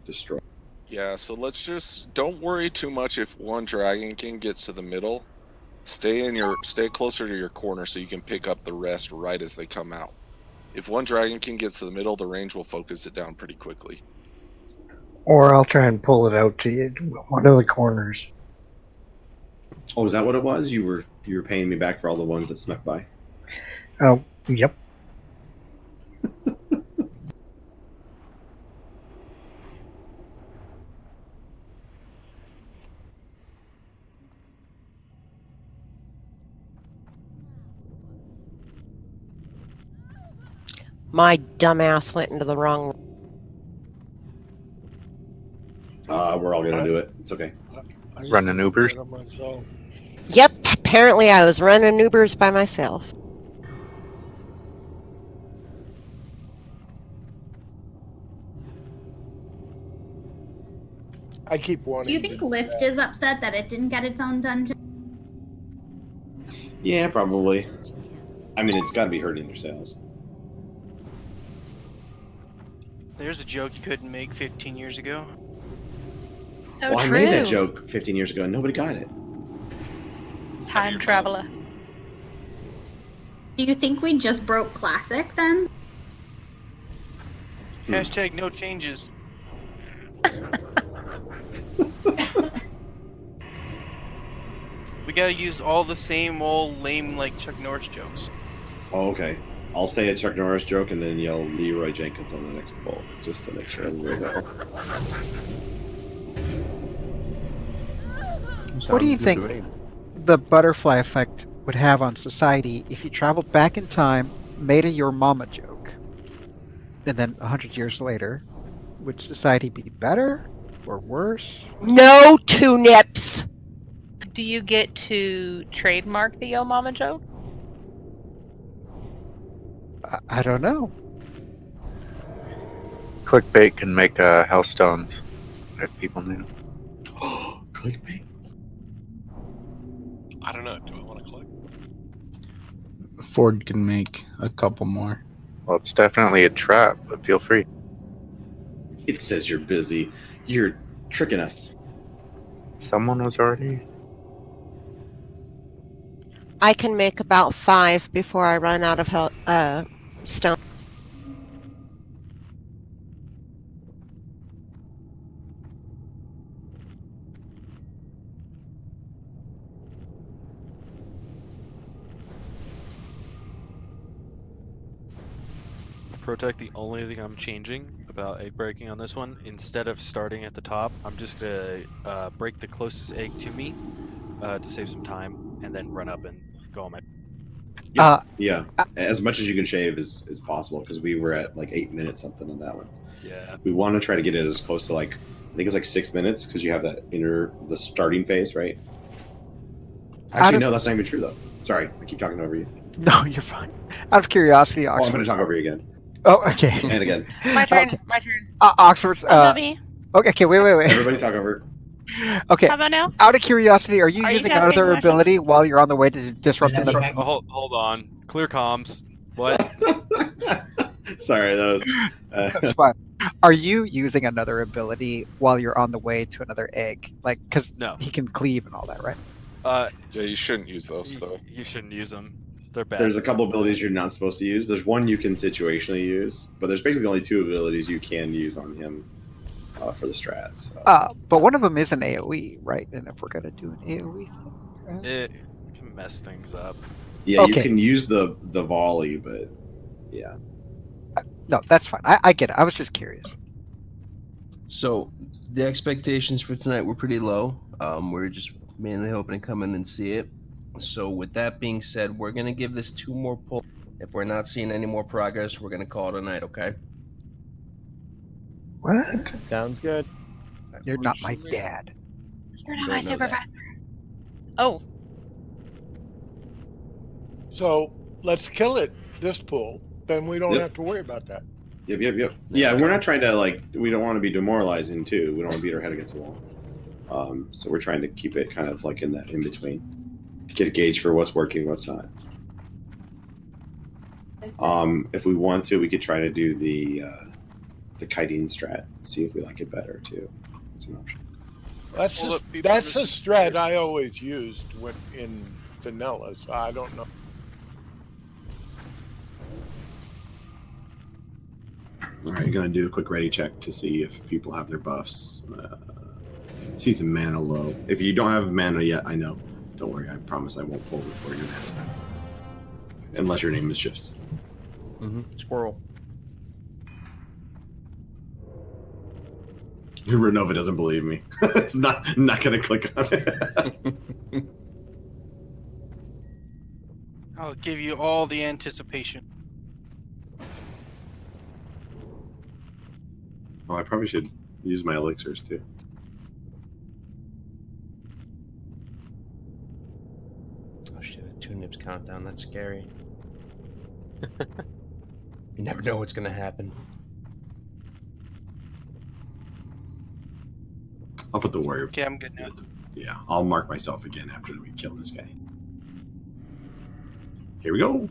destroyed. Yeah, so let's just don't worry too much if one Dragon King gets to the middle. Stay closer to your corner so you can pick up the rest right as they come out. If one Dragon King gets to the middle, the range will focus it down pretty quickly. Or I'll try and pull it out to you, one of the corners. Oh, is that what it was? You were paying me back for all the ones that snuck by? Oh, yep. My dumbass went into the wrong. We're all gonna do it. It's okay. Running Ubers? Yep, apparently I was running Ubers by myself. I keep wanting. Do you think Lyft is upset that it didn't get its own dungeon? Yeah, probably. I mean, it's got to be hurting their sales. There's a joke you couldn't make 15 years ago. So Well, I true. made that joke 15 years ago and nobody got it. Time traveler. Do you think we just broke Classic then? Hashtag no changes. We gotta use all the same old lame like Chuck Norris jokes. Oh, okay. I'll say a Chuck Norris joke and then yell Leroy Jenkins on the next poll, just to make sure everybody's out. What do you think the butterfly effect would have on society if you traveled back in time, made a your mama joke, and then 100 years later, would society be better or worse? No two nips. Do you get to trademark the Yo Mama joke? I don't know. Clickbait can make hellstones, if people knew. Clickbait? I don't know. Do I want to click? Ford can make a couple more. Well, it's definitely a trap, but feel free. It says you're busy. You're tricking us. Someone was already. I can make about 5 before I run out of stone. Protect, the only thing I'm changing about egg breaking on this one, instead of starting at the top, I'm just gonna break the closest egg to me to save some time, and then run up and go on my. Yeah. As much as you can shave is possible, because we were at like 8 minutes something on that one. Yeah. We want to try to get it as close to like, I think it's like 6 minutes, because you have the starting phase, right? Actually, no, that's not even true though. Sorry, I keep talking over you. No, you're fine. Out of curiosity, Oh, Oxford. I'm going to talk over you again. Oh, okay. And again. My turn. Okay. My turn. Oxford's. Abby. Okay, wait. Everybody talk over. Okay. How about now? Out of curiosity, are you Are you using guys another getting ability while you're on the way to disrupt the middle? Hold on. Clear comms. What? Sorry, that was. That's fine. Are you using another ability while you're on the way to another egg? Like, because No. he can cleave and all that, right? Yeah, you shouldn't use those though. You shouldn't use them. They're bad. There's a couple abilities you're not supposed to use. There's one you can situationally use, but there's basically only 2 abilities you can use on him for the strats. So. But one of them is an AoE, right? And if we're gonna do an AoE thing, right? It can mess things up. Yeah, Okay. you can use the volley, but yeah. No, that's fine. I get it. I was just curious. So the expectations for tonight were pretty low. We're just mainly hoping to come in and see it. So with that being said, we're gonna give this 2 more pulls. If we're not seeing any more progress, we're gonna call it a night. Okay? What? Sounds good. You're not my dad. You're You not my don't know that. supervisor. Oh, So let's kill it. This pool. Then we don't Yep. have to worry about that. Yep. Yeah, we're not trying to we don't want to be demoralizing too. We don't want to beat our head against the wall. So we're trying to keep it kind of like in that in between. Get a gauge for what's working, what's not. If we want to, we could try to do the kiting strat. See if we like it better too. It's an option. That's a strat I always used in vanilla. So I don't know. All right, gonna do a quick ready check to see if people have their buffs. See some mana low. If you don't have mana yet, I know. Don't worry, I promise I won't pull before your mana's back. Unless your name is shifts. Squirrel. Renova doesn't believe me. It's not gonna click on it. I'll give you all the anticipation. Oh, I probably should use my elixirs too. Oh shit! A 2 nips countdown. That's scary. You never know what's gonna happen. I'll put the warrior. Okay, I'm good now. Yeah, I'll mark myself again after we kill this guy. Here we go.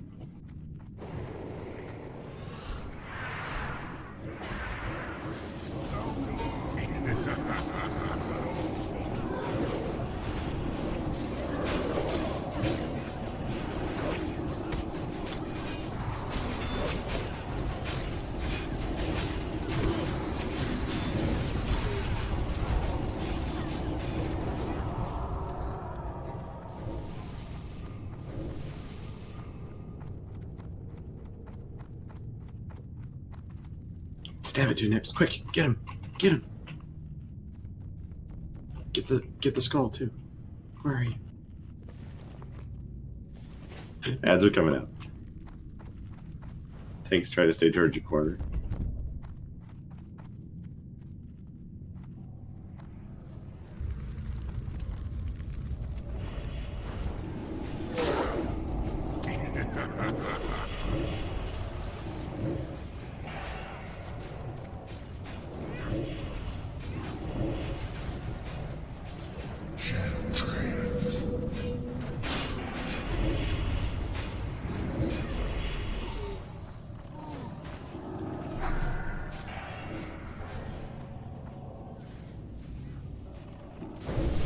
Stab it, 2 nips. Quick, get him. Get him. Get the skull too. Where are you? Ads are coming out. Tanks try to stay towards your corner.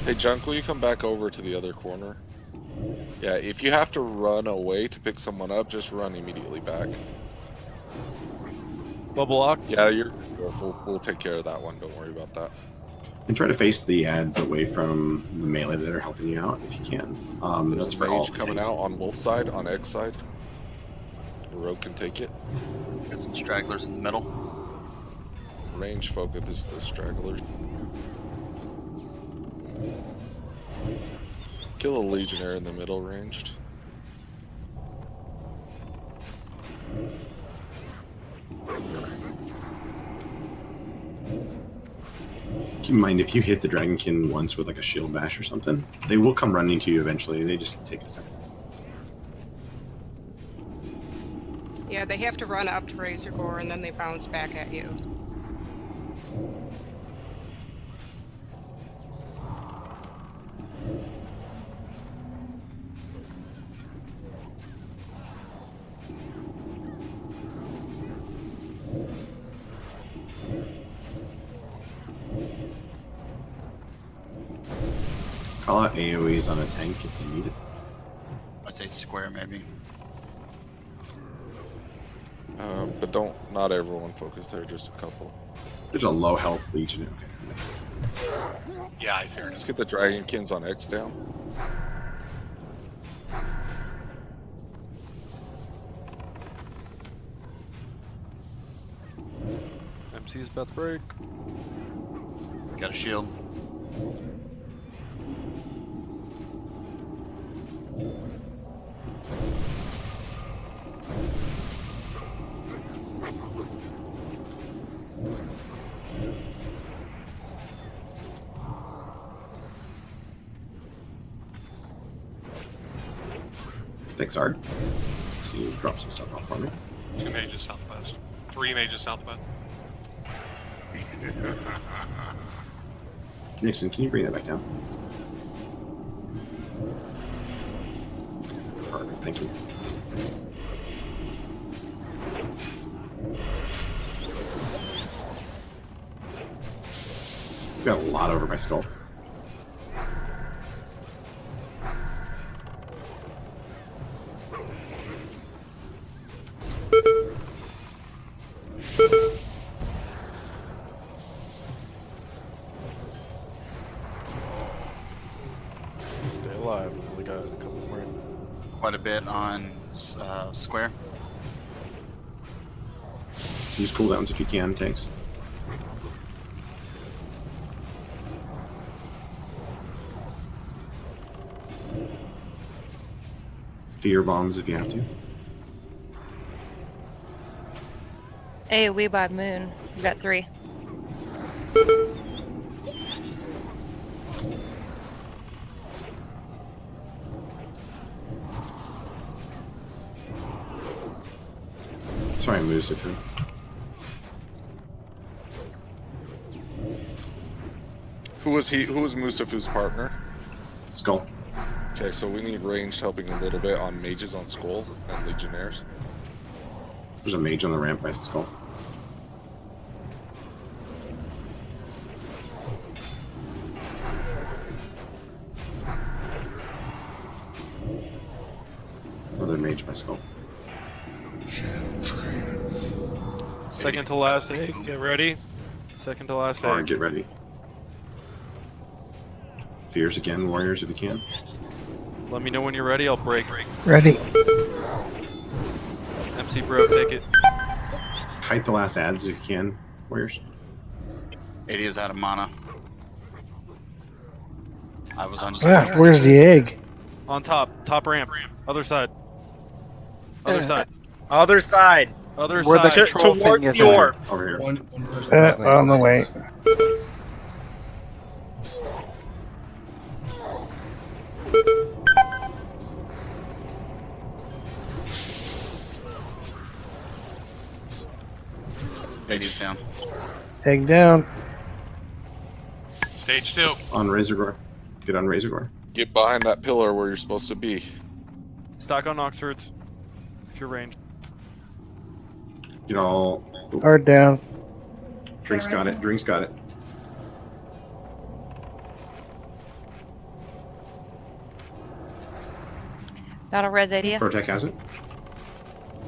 Hey, Junk, will you come back over to the other corner? Yeah, if you have to run away to pick someone up, just run immediately back. Bubble locked? Yeah, we'll take care of that one. Don't worry about that. And try to face the ads away from the melee that are helping you out if you can. There's That's a for all mage coming out on Wolf side, on X side. The rogue can take it. Got some stragglers in the middle. Range focus is the stragglers. Kill a legionnaire in the middle ranged. Keep in mind, if you hit the Dragonkin once with like a shield bash or something, they will come running to you eventually. They just take a second. Yeah, they have to run up to Razor Gore and then they bounce back at you. Call out AoEs on a tank if you need it. I'd say square maybe. But not everyone focus there, just a couple. There's a low health legion. Okay. Yeah, I figured. Let's get the Dragonkins on X down. MC's about to break. Got a shield. Thanks, Ard. So you drop some stuff off for me. 2 mages southwest. 3 mages southwest. Nixon, can you bring that back down? Perfect, thank you. Got a lot over my skull. Stay alive. We got a couple more. Quite a bit on square. Use cooldowns if you can, tanks. Fear bombs if you have to. AoE by moon. You got 3. Sorry, Lucifer. Who was he? Who was Mustafa's partner? Skull. Okay, so we need ranged helping a little bit on mages on Skull and legionnaires. There's a mage on the ramp by Skull. Another mage by Skull. Second to last egg. Get ready. Second to last Alright, egg. get ready. Fears again, warriors, if you can. Let me know when you're ready. I'll break. Ready. MC bro, take it. Kite the last ads if you can, warriors. 80 is out of mana. I was on. Ah, where's the egg? On top. Top ramp. Other side. Other side. Other side. Other Where the side. control Towards thing is the orb. Over here. One person On the way. Eighty's down. Egg down. Stage 2. On Razorgore. Get on Razorgore. Get behind that pillar where you're supposed to be. Stock on Oxfords. If you're ranged. Get all. Ard down. Drink's got it. Drink's got it. Battle res 80. Protec has it.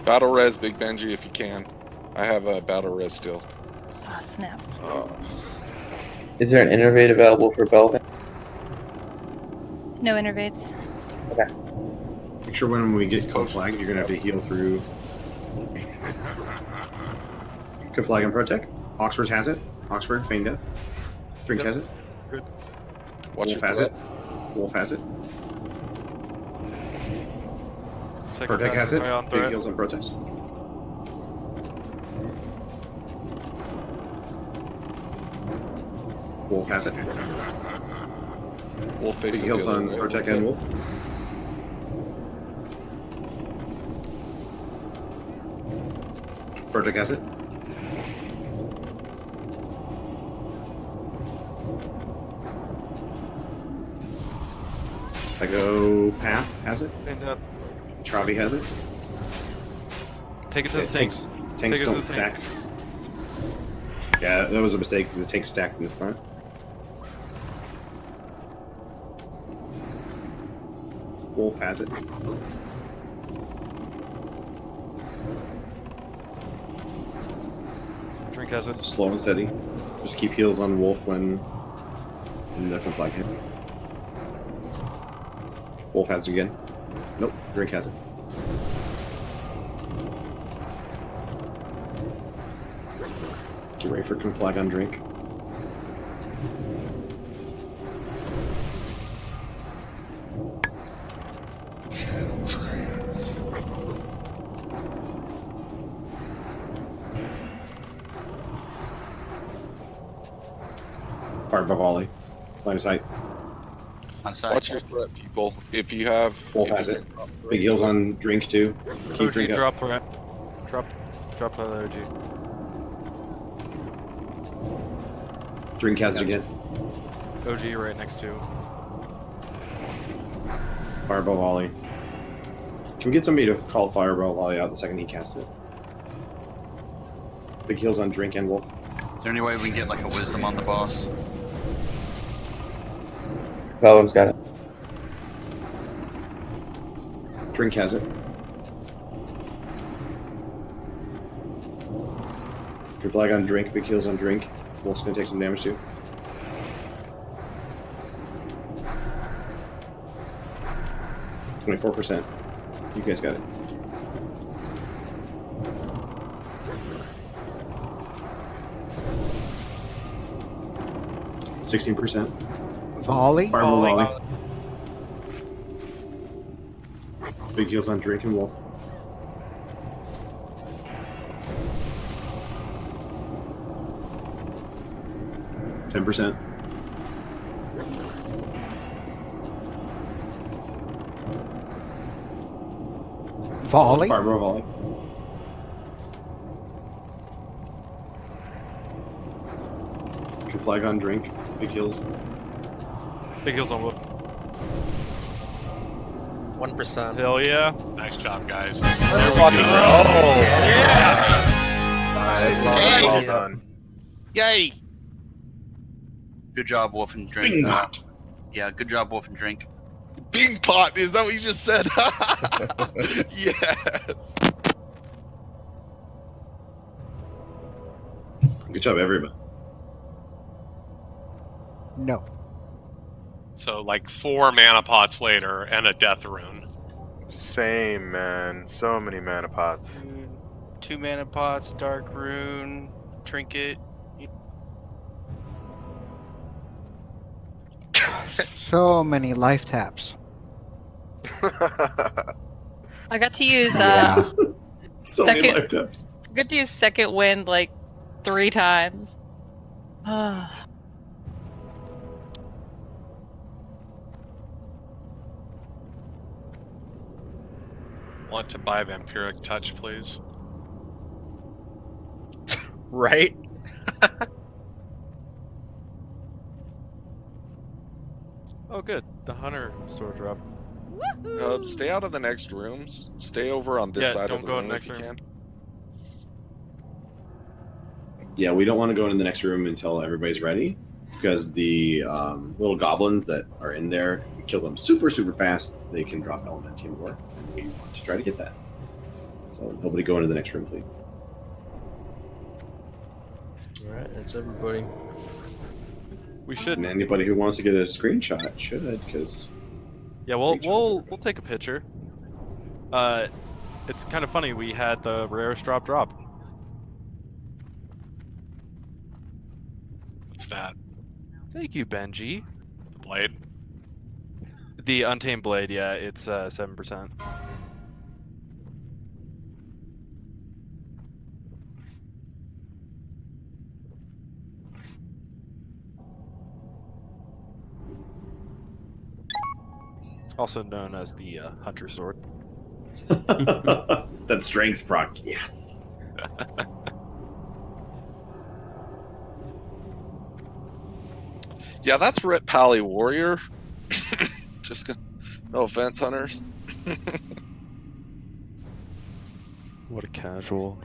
Battle res, Big Benji, if you can. I have a battle res still. Oh, snap. Is there an innervate available for Belvin? No innervates. Okay. Make sure when we get co-flagged, you're gonna have to heal through. Co-flag and Protec. Oxford has it. Oxford, feign death. Drink has it. Good. Watch Wolf your has threat. it. Wolf has it. Second Protec has it. guy on Big threat. heals on Protec. Wolf has it. Wolf Big facing heals the other on way. Protec and Wolf. Protec has it. Psycho Path has it. Stand up. Travi has it. Take it to the tanks. tanks. Tanks Take it to don't the stack. tanks. Yeah, that was a mistake. The tanks stacked in the front. Wolf has it. Drink has it. Slow and steady. Just keep heals on Wolf when in the flag hit. Wolf has it again. Nope, Drink has it. Get ready for conflag on Drink. Fireball volley. Line of sight. Watch your threat, people. If you have... Wolf has it. Big heals on drink, too. Keep OG drink up. drop threat. Drop OG. Drink has it again. OG right next to. Fireball volley. Can we get somebody to call Fireball volley out the second he casts it? Big heals on drink and wolf. Is there any way we can get like a wisdom on the boss? Vellum's got it. Drink has it. Your flag on drink, big heals on drink. Wolf's gonna take some damage too. %. You guys got it. %. Volley? Fireball volley. Big heals on drink and wolf. %. Volley? Fireball volley. Your flag on drink. Big heals. Big heals on wood. 1%. Hell yeah. Nice job, guys. Well done. Yay! Good job, Wolf and Drink. Bing pot. Yeah, good job, Wolf and Drink. Bean pot, is that what you just said? Yes. Good job, everybody. No. So like 4 mana pots later and a death rune. Same, man. So many mana pots. 2 mana pots, dark rune, trinket. So many life taps. I got to use So many second. life taps. I got to use second wind like 3 times. Want to buy Vampiric Touch, please? Right? Oh, good. The hunter sword drop. Stay out of the next rooms. Stay over on this side don't of the go in room the if you next room. can. Yeah, we don't want to go into the next room until everybody's ready, because the little goblins that are in there, if we kill them super fast, they can drop Elementium more. We want to try to get that. So nobody go into the next room, please. Alright, that's everybody. We should. And anybody who wants to get a screenshot should, because Yeah, we'll take a picture. It's kind of funny. We had the rarest drop. What's that? Thank you, Benji. The blade? The Untamed Blade, yeah, it's 7%. Also known as the Hunter Sword. that strength proc. Yes. Yeah, that's Rip Pally Warrior. Just no offense, hunters. What a casual.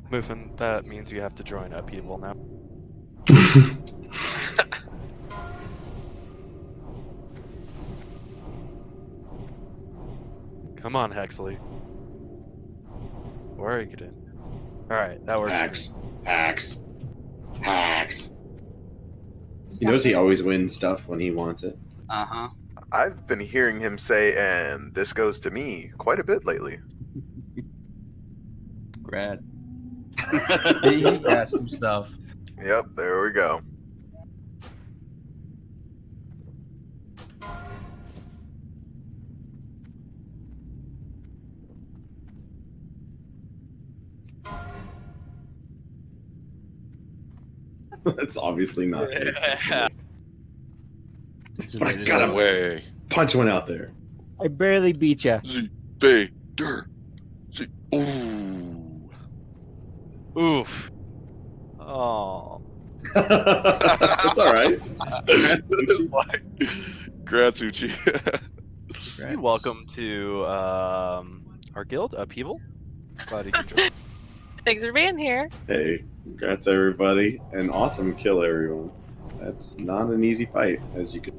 Muffin, that means you have to join Upheaval now. Come on, Hexley. Where are you getting? Alright, that works. Hacks. You notice he always wins stuff when he wants it. Uh-huh. I've been hearing him say, and this goes to me, quite a bit lately. Grad. He got some stuff. Yep, there we go. That's obviously not. Yeah. But I got way. Punch one out there. I barely beat you. Vader. Ooh. Oof. Oh. That's all right. It's like Gratsuchi. You're welcome to our guild, Upheaval. Glad you can join. Thanks for being here. Hey, congrats everybody. An awesome kill, everyone. That's not an easy fight, as you can.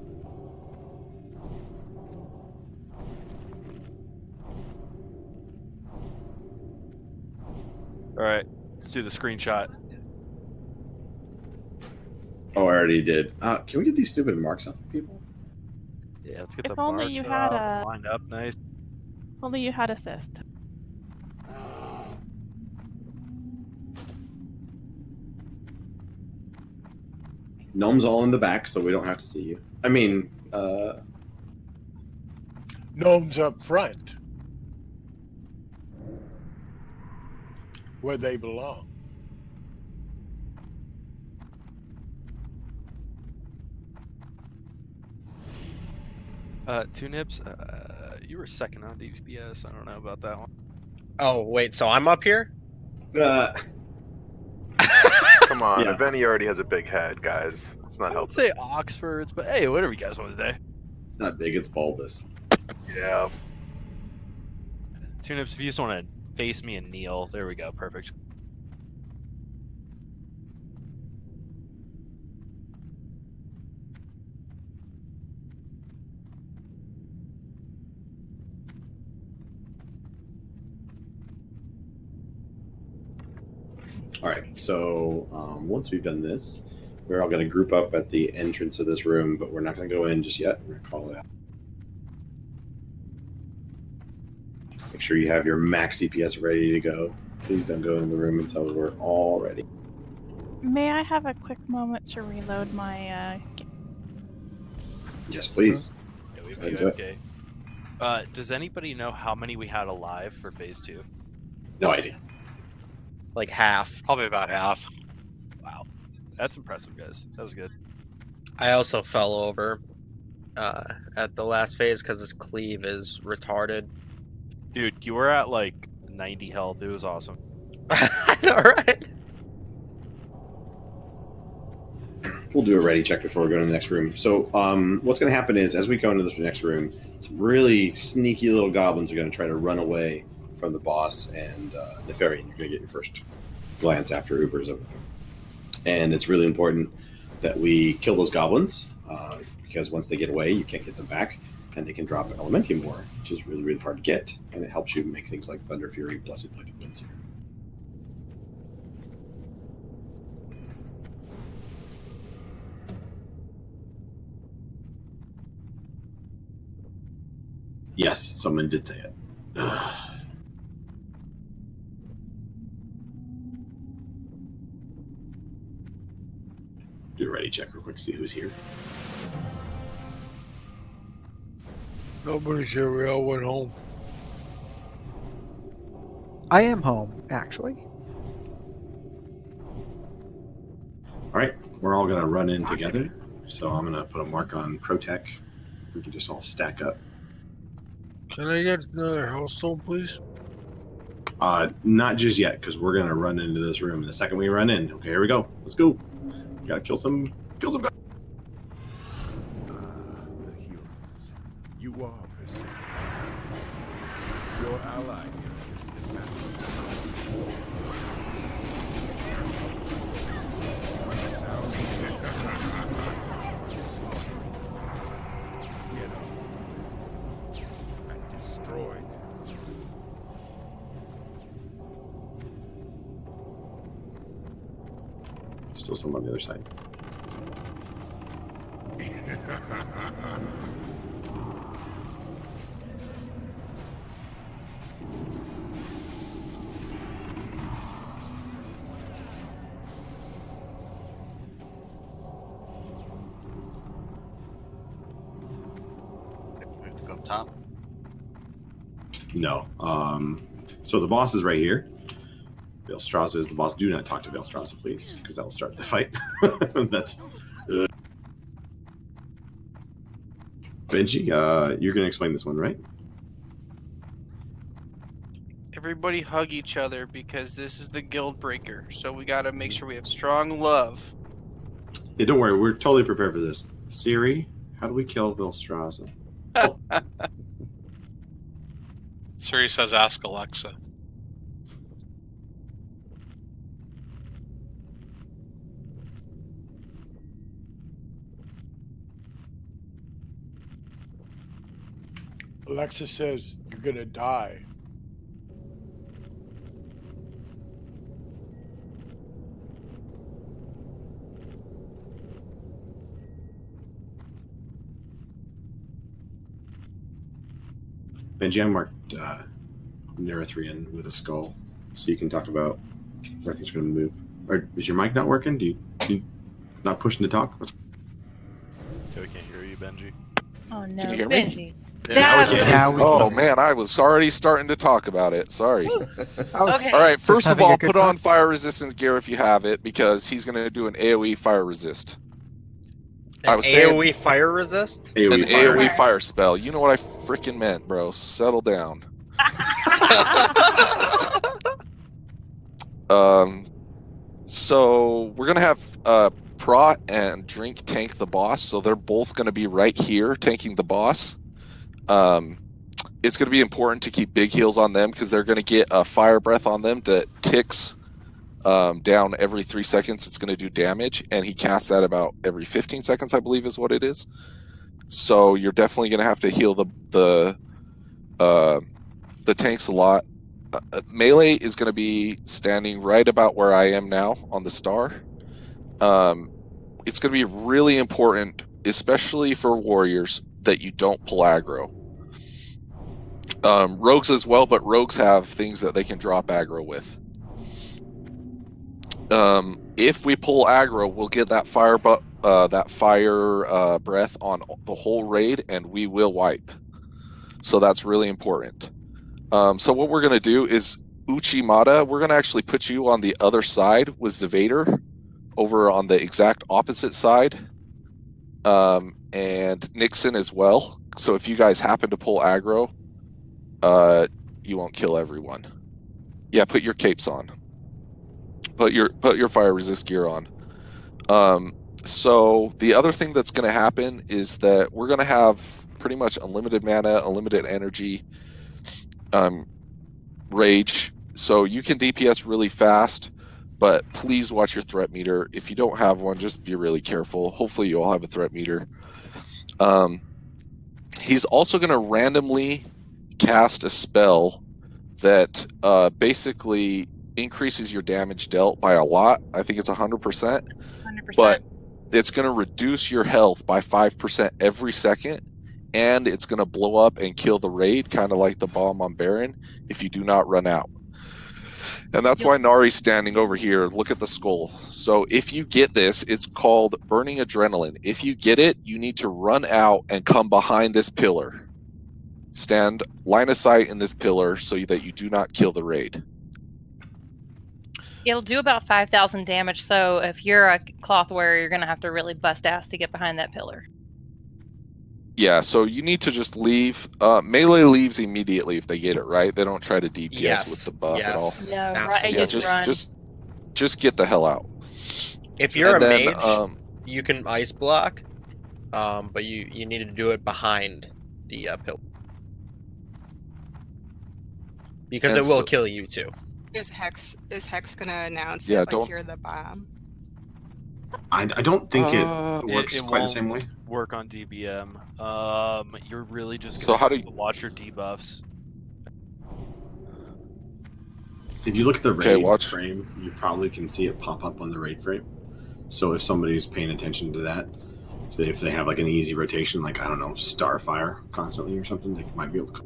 Alright, let's do the screenshot. Oh, I already did. Can we get these stupid marks off of people? Yeah, let's get If the only marks you had up, a- lined up nice. Only you had assist. Gnome's all in the back, so we don't have to see you. I mean, Gnomes up front, where they belong. Two Nips, you were second on DPS. I don't know about that one. Oh wait, so I'm up here? uh, Come on, Yeah. Aveni already has a big head, guys. It's not I would helpful. say Oxfords, but hey, whatever you guys want to say. it's not big, it's bulbous. Yeah. Two Nips, if you just want to face me and kneel, there we go, perfect. All right, so once we've done this, we're all going to group up at the entrance of this room, but we're not going to go in just yet. We're going to call it out. Make sure you have your max CPS ready to go. Please don't go in the room until we're all ready. May I have a quick moment to reload my Yes, please. Yeah, we have Go ahead and do okay. Does anybody know how many we had alive for phase 2? No idea. Like half. Probably about half. Wow. That's impressive, guys. That was good. I also fell over at the last phase because his cleave is retarded. Dude, you were at like 90 health. It was awesome. I know, right? We'll do a ready check before we go to the next room. So what's going to happen is, as we go into this next room, some really sneaky little goblins are going to try to run away from the boss and Nefarian. You're going to get your first glance after Uber's over there. And it's really important that we kill those goblins because once they get away, you can't get them back. And they can drop Elementium Ore, which is really, really hard to get. And it helps you make things like Thunder Fury, Blessed Blade, and Windseeker. Yes, someone did say it. Do a ready check real quick, see who's here. Nobody's here. We all went home. I am home, actually. All right, we're all going to run in together. So I'm going to put a mark on Protec. If we can just all stack up. Can I get another hellstone, please? Not just yet, because we're going to run into this room. The second we run in, okay, here we go. Let's go. Got to kill some guys. The heroes. You are persistent. Your ally and destroyed. Still someone on the other side. We have to go up top. No. So the boss is right here. Velstraza is the boss. Do not talk to Velstraza, please, because that will start the fight. That's. Benji, you're going to explain this one, right? Everybody hug each other because this is the guild breaker. So we got to make sure we have strong love. Yeah, don't worry. We're totally prepared for this. Siri, how do we kill Velstraza? Oh. Siri says, "Ask Alexa." Alexa says you're gonna die. Benji, I marked Nerithrian with a skull, so you can talk about where things are going to move. Or is your mic not working? Do you not pushing to talk? Okay, we can't hear you, Benji. Oh no, Can you hear me? Benji. Now we can. Now we Oh can. man, I was already starting to talk about it. Sorry. Okay. All right, first of having a all, good put on time. fire resistance gear if you have it, because he's going to do an AoE fire resist. I was AoE saying fire resist? an AoE AoE fire spell. You know what I freaking meant, bro. Settle down. So we're gonna have Prot and Drink tank the boss, so they're both gonna be right here tanking the boss. It's gonna be important to keep big heals on them because they're gonna get a fire breath on them that ticks down every 3 seconds. It's gonna do damage, and he casts that about every 15 seconds, I believe, is what it is. So you're definitely gonna have to heal the tanks a lot. Melee is going to be standing right about where I am now on the star. It's going to be really important, especially for warriors, that you don't pull aggro. Rogues as well, but rogues have things that they can drop aggro with. If we pull aggro, we'll get that fire breath on the whole raid, and we will wipe. So that's really important. So what we're going to do is Uchimata, we're going to actually put you on the other side with Zavader, over on the exact opposite side, and Nixon as well. So if you guys happen to pull aggro, you won't kill everyone. Yeah, put your capes on. Put your fire resist gear on. So the other thing that's going to happen is that we're going to have pretty much unlimited mana, unlimited energy, rage. So you can DPS really fast, but please watch your threat meter. If you don't have one, just be really careful. Hopefully you all have a threat meter. He's also going to randomly cast a spell that basically increases your damage dealt by a lot. I think it's 100%. 100%. But it's going to reduce your health by 5% every second, and it's going to blow up and kill the raid, kind of like the bomb on Baron, if you do not run out. And that's why Nari's standing over here. Look at the skull. So if you get this, it's called Burning Adrenaline. If you get it, you need to run out and come behind this pillar. Stand line of sight in this pillar so that you do not kill the raid. It'll do about 5,000 damage, so if you're a cloth wearer, you're going to have to really bust ass to get behind that pillar. Yeah, so you need to just leave. Melee leaves immediately if they get it, right? They don't try to DPS with the buff at all. No, right, Yeah, just run. just get the hell out. If you're And a then, mage, you can ice block, but you need to do it behind the pillar. Because And it will so- kill you too. Is Hex gonna announce Yeah, it like don't- you're the bomb? I don't think it works It quite the same way. won't work on DBM. You're really just So gonna how have do you- to watch your debuffs. If you look at the Okay, raid watch. frame, you probably can see it pop up on the raid frame. So if somebody's paying attention to that, if they have like an easy rotation, like I don't know, Starfire constantly or something, they might be able to.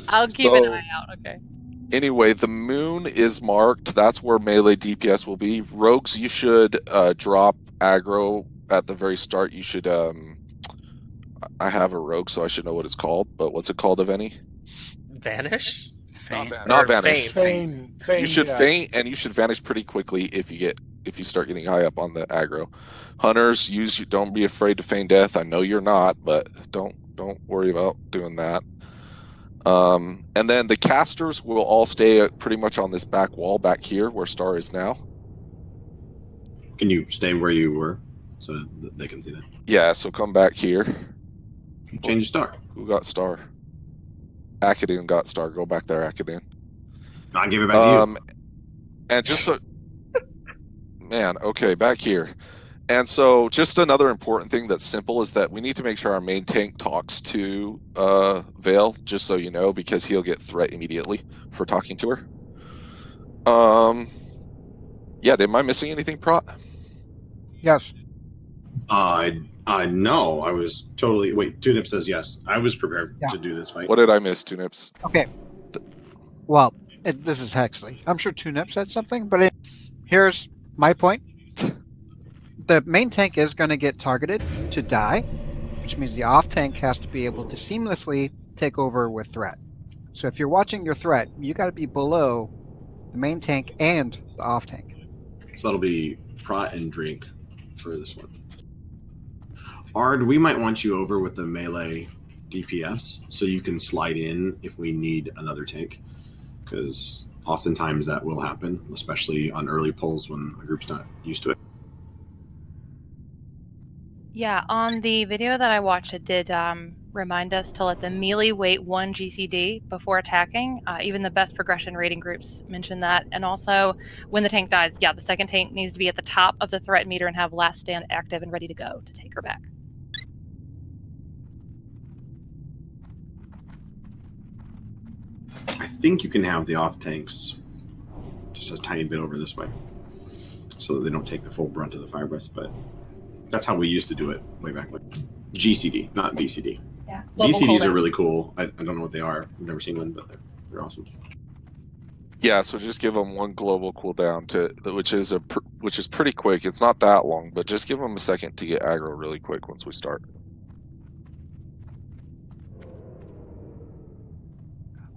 I'll keep an eye out. Okay. Anyway, the moon is marked. That's where melee DPS will be. Rogues, you should drop aggro at the very start. You should. I have a rogue, so I should know what it's called. But what's it called, if any? Vanish? Not vanish. Feign, You should yeah. feint, and you should vanish pretty quickly if you start getting high up on the aggro. Hunters, don't be afraid to feign death. I know you're not, but don't worry about doing that. And then the casters will all stay pretty much on this back wall back here where Star is now. Can you stay where you were so that they can see that? Yeah, so come back here. Change Star. Who got Star? Akadin got Star. Go back there, Akadin. I'll give it back to you. And just so... Man, okay, back here. And so just another important thing that's simple is that we need to make sure our main tank talks to Vale, just so you know, because he'll get threat immediately for talking to her. Yeah, am I missing anything, Prot? Yes. No, I was totally... Wait, Tunip says yes. I was prepared to do this fight. What did I miss, Tunips? Okay. Well, this is Hexley. I'm sure Tunip said something, but here's my point. The main tank is going to get targeted to die, which means the off tank has to be able to seamlessly take over with threat. So if you're watching your threat, you got to be below the main tank and the off tank. So that'll be Prot and Drink for this one. Ard, we might want you over with the melee DPS so you can slide in if we need another tank, because oftentimes that will happen, especially on early pulls when a group's not used to it. Yeah, on the video that I watched, it did remind us to let the melee wait 1 GCD before attacking. Even the best progression rating groups mention that. And also, when the tank dies, yeah, the second tank needs to be at the top of the threat meter and have last stand active and ready to go to take her back. I think you can have the off tanks just a tiny bit over this way so that they don't take the full brunt of the fire breath, but that's how we used to do it way back when. GCD, not VCD. Yeah. VCDs are really cool. I don't know what they are. I've never seen one, but they're awesome. Yeah, so just give them one global cooldown which is pretty quick. It's not that long, but just give them a second to get aggro really quick once we start.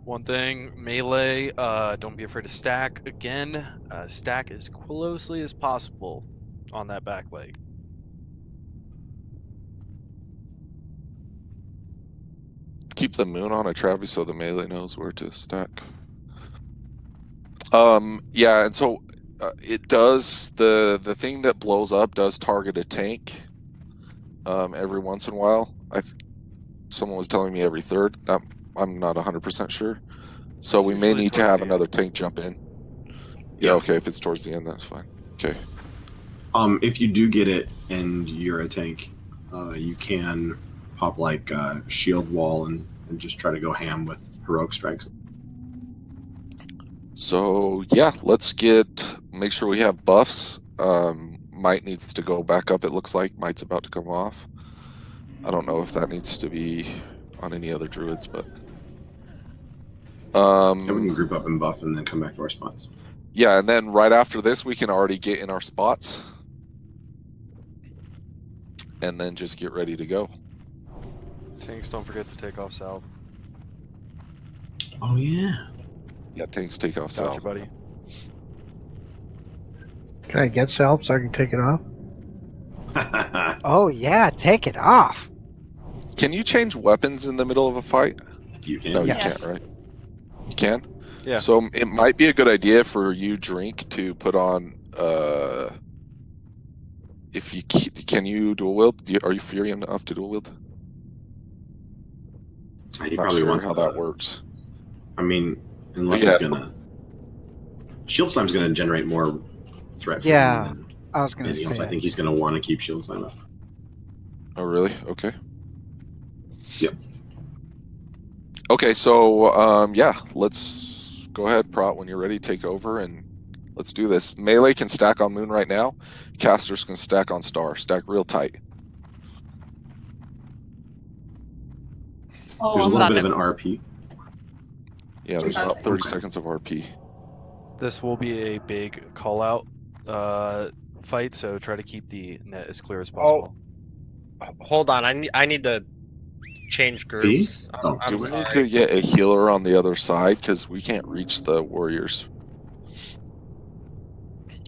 One thing, melee, don't be afraid to stack. Again, stack as closely as possible on that back leg. Keep the moon on a Travis so the melee knows where to stack. Yeah, and so it does the thing that blows up does target a tank every once in a while. Someone was telling me every third. I'm not 100% sure. So we may need to have another tank jump in. Yeah, okay, if it's towards the end, that's fine. Okay. If you do get it and you're a tank, you can pop like a shield wall and just try to go ham with heroic strikes. So yeah, let's make sure we have buffs. Might needs to go back up, it looks like. Might's about to come off. I don't know if that needs to be on any other druids, but we can group up and buff and then come back to our spots. Yeah, and then right after this we can already get in our spots. And then just get ready to go. Tanks, don't forget to take off salve. Oh yeah. Yeah, tanks take off salve. Gotcha, buddy. Can I get salve so I can take it off? Oh yeah, take it off. Can you change weapons in the middle of a fight? You can. No, you Yes. can't, right? You can? Yeah. So it might be a good idea for you, Drink, to put on if you can you dual wield? Are you Fury enough to dual wield? He probably wants how that works. I mean, unless he's gonna shield slime's gonna generate more threat for Yeah, him than I was gonna anything else. say. I think he's gonna want to keep shield slime up. Oh really? Okay. Yep. Okay, so yeah, let's go ahead, Prot, when you're ready, take over and Let's do this. Melee can stack on Moon right now. Casters can stack on Star. Stack real tight. Oh, There's a I'm little about bit of to- an RP. Yeah, there's about 30 seconds of RP. This will be a big call out fight, so try to keep the net as clear as possible. Hold on, I need to change groups. Oh, I'm do we sorry. need to get a healer on the other side? Because we can't reach the warriors.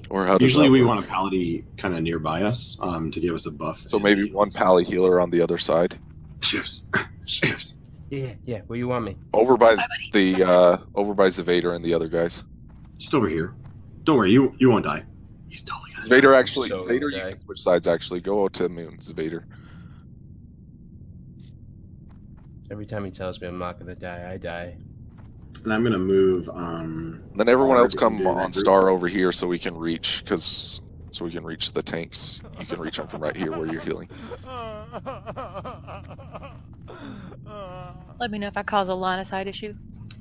Or how does Usually that we work? want a Pally kind of nearby us to give us a buff. So maybe one Pally healer on the other side. Shifts. Shifts. Yeah. Where you want me? Over by Zavader and the other guys. Just over here. Don't worry, you won't die. He's totally gonna Zavader die. actually, So Zavader, die. you can switch sides actually. Go to Moon, Zavader. Every time he tells me I'm not gonna die, I die. And I'm gonna move. Then everyone Or else we can come do that on group. Star over here so we can reach, so we can reach the tanks. You can reach them from right here where you're healing. Let me know if I cause a line of sight issue.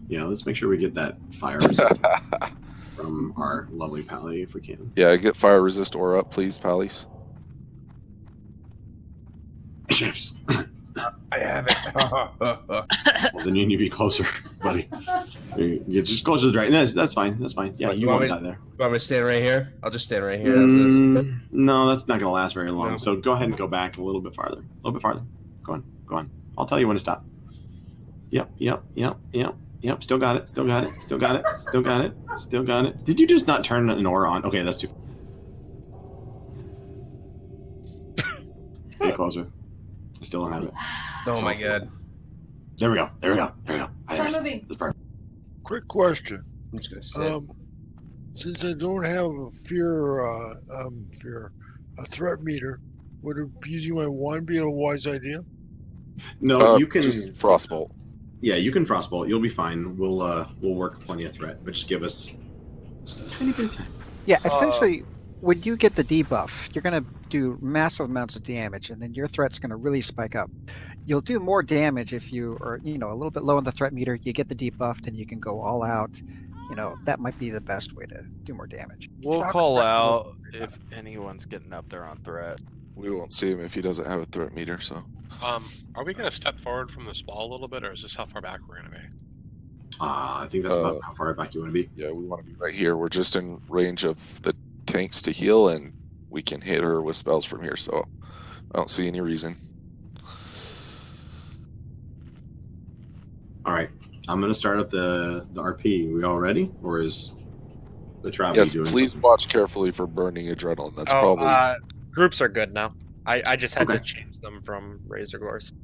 Yeah, let's make sure we get that fire resist from our lovely Pally if we can. Yeah, get fire resist aura up, please, Pallies. Shifts. I have it. Well, then you need to be closer, buddy. You just closer to the dragon. No, that's fine. That's fine. Yeah, What, you want won't me, die there. You want me to stand right here? I'll just stand right here. How's this? No, that's not going to last very long. No. So go ahead and go back a little bit farther. A little bit farther. Go on. I'll tell you when to stop. Yep. Still got it. Still got it. Did you just not turn an aura on? Okay, that's too. Get closer. I still don't have it. Oh my god. There we go. Start moving. That's perfect. Quick question. I'm just gonna sit. Since I don't have a a threat meter, would using my wand be a wise idea? No, you can just frostbolt. Yeah, you can frostbolt. You'll be fine. We'll work plenty of threat, but just give us just a tiny bit of time. Yeah, essentially, when you get the debuff, you're going to do massive amounts of damage, and then your threat's going to really spike up. You'll do more damage if you are, a little bit low on the threat meter. You get the debuff, then you can go all out. That might be the best way to do more damage. We'll call out if anyone's getting up there on threat. We won't see him if he doesn't have a threat meter, so. Are we going to step forward from this wall a little bit, or is this how far back we're going to be? I think that's about how far back you want to be. Yeah, we want to be right here. We're just in range of the tanks to heal, and we can hit her with spells from here, so I don't see any reason. All right, I'm going to start up the RP. We all ready? Or is the trap Yes, doing please something? watch carefully for burning adrenaline. That's probably... Groups are good now. I just had Okay. to change them from Razor Gores.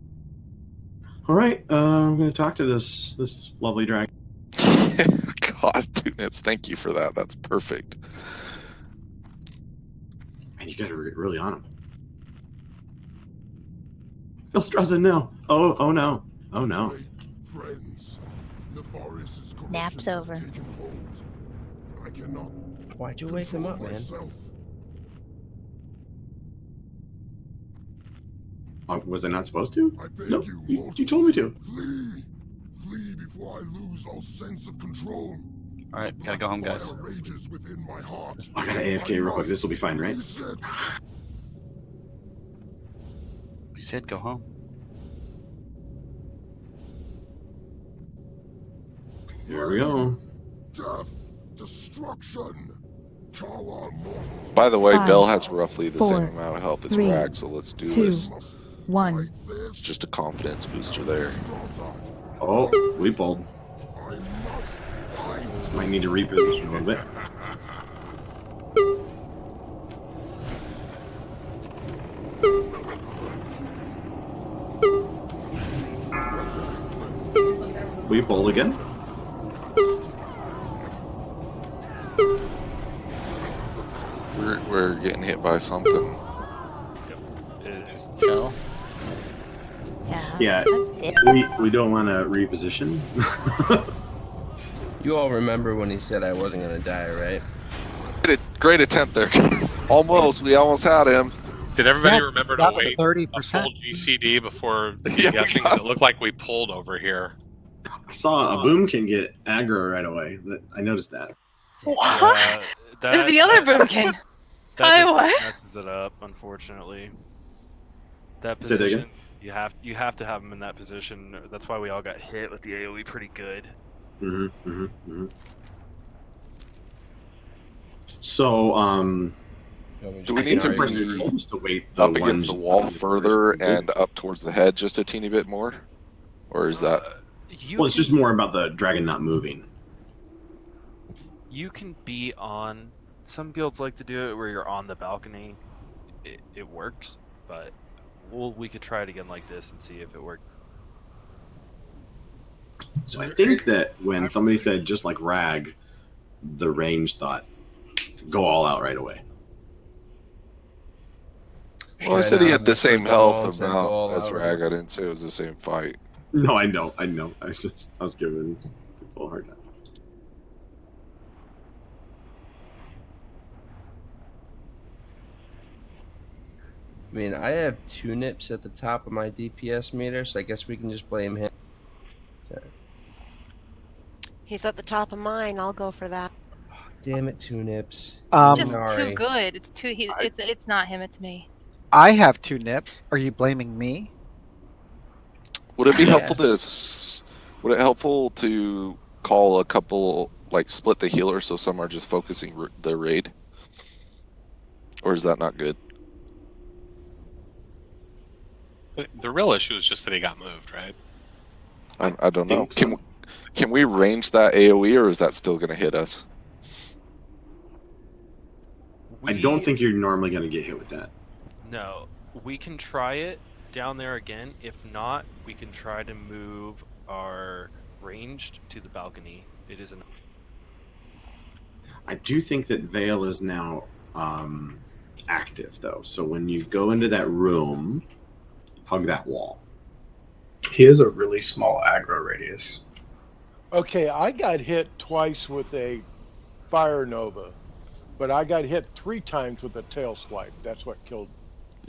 All right, I'm going to talk to this lovely dragon. God, Tunips, thank you for that. That's perfect. Man, you got to get really on him. Phil Straza, no. Oh no. Oh no. Friends, Nefarious' Nap's over. I cannot. Why'd you wake them up, man? Was I not supposed to? I beg No, you told me to. Flee before I lose all sense of control. All right, gotta go home, guys. Rages within my heart. I got to AFK real quick. This will be fine, right? You said go home. Here we go. Death, destruction. By the way, Five, Bell has roughly the same 4, amount of health as 3, Rag, so let's do 2, this. 1. It's just a confidence booster there. Oh, we pulled. Might need to reposition a little bit. We pulled again. We're getting hit by something. Is Kel? Yeah, we don't want to reposition. You all remember when he said I wasn't gonna die, right? Great attempt there. Almost. We almost had him. Did everybody Yeah, remember got to the wait 30%. a full GCD before Yeah, guessing? 'Cause it looked like we pulled over here. I saw a boom can get aggro right away. I noticed that. Yeah, That, the other boomkin. That just what? messes it up, unfortunately. That Say that again? position, you have to have him in that position. That's why we all got hit with the AOE pretty good. So, Do we I need think to the person be needs to wait the up against the lunge wall until the further first move. and up towards the head just a teeny bit more? Or is that... Well, it's just more about the dragon not moving. You can be on... Some guilds like to do it where you're on the balcony. It works, but we could try it again like this and see if it works. So I think that when somebody said just like Rag, the range thought, go all out right away. Well, I Should said he not had have the missed same the ball health and said go all as out, Rag. right? I didn't say it was the same fight. No, I know. I was giving people a hard time. I mean, I have 2 nips at the top of my DPS meter, so I guess we can just blame him. So, He's at the top of mine. I'll go for that. damn it, 2 nips. It's just Sorry. too good. It's too. It's not him. It's me. I have 2 nips. Are you blaming me? Would it be Yes. helpful to... Would it helpful to call a couple, like split the healer so some are just focusing the raid? Or is that not good? The real issue is just that he got moved, right? I don't know. Can we range that AoE, or is that still going to hit us? I don't think you're normally going to get hit with that. No, we can try it down there again. If not, we can try to move our ranged to the balcony. It is an... I do think that Vale is now active, though. So when you go into that room, hug that wall. He has a really small aggro radius. Okay, I got hit twice with a fire nova, but I got hit 3 times with a tail swipe. That's what killed me.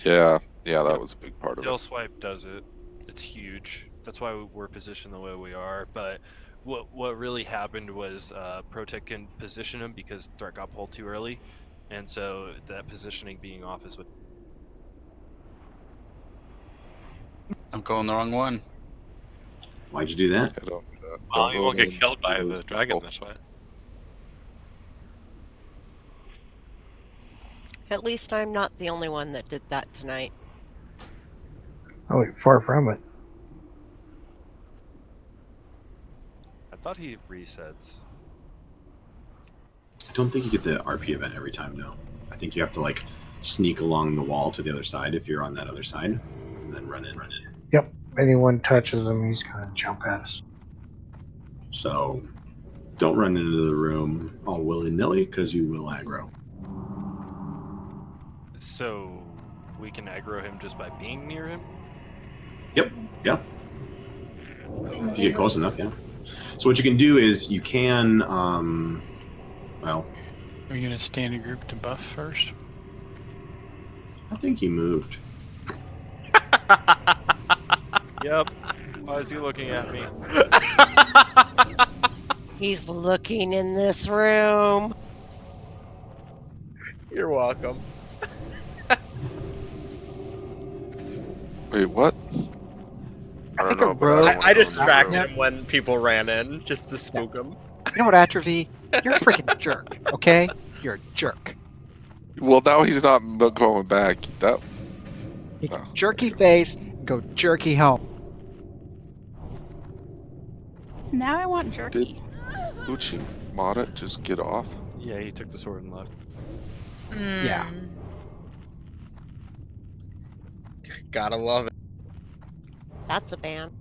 Yeah, that was a big part of Tail it. swipe does it. It's huge. That's why we're positioned the way we are. But what really happened was Protect can position him because threat got pulled too early, and so that positioning being off is what... I'm going the wrong one. Why'd you do that? I don't Well, you won't get killed by the dragon this way. At least I'm not the only one that did that tonight. Oh, you're far from it. I thought he resets. I don't think you get the RP event every time, no. I think you have to, like, sneak along the wall to the other side if you're on that other side, and then run in. Yep. Anyone touches him, he's going to jump at us. So, don't run into the room all willy-nilly, because you will aggro. So we can aggro him just by being near him? Yep. If you get close enough, yeah. So what you can do is you can, well... Are you going to stand a group to buff first? I think he moved. Yep. Why is he looking at me? He's looking in this room. You're welcome. Wait, what? I think a rogue. I distracted him when people ran in just to spook them. You know what, Atrophy? You're a freaking jerk, okay? You're a jerk. Well, now he's not going back. That... Jerky face, go jerky home. Now I want jerky. Did Uchimata just get off? Yeah, he took the sword and left. Yeah. Gotta love it. That's a ban.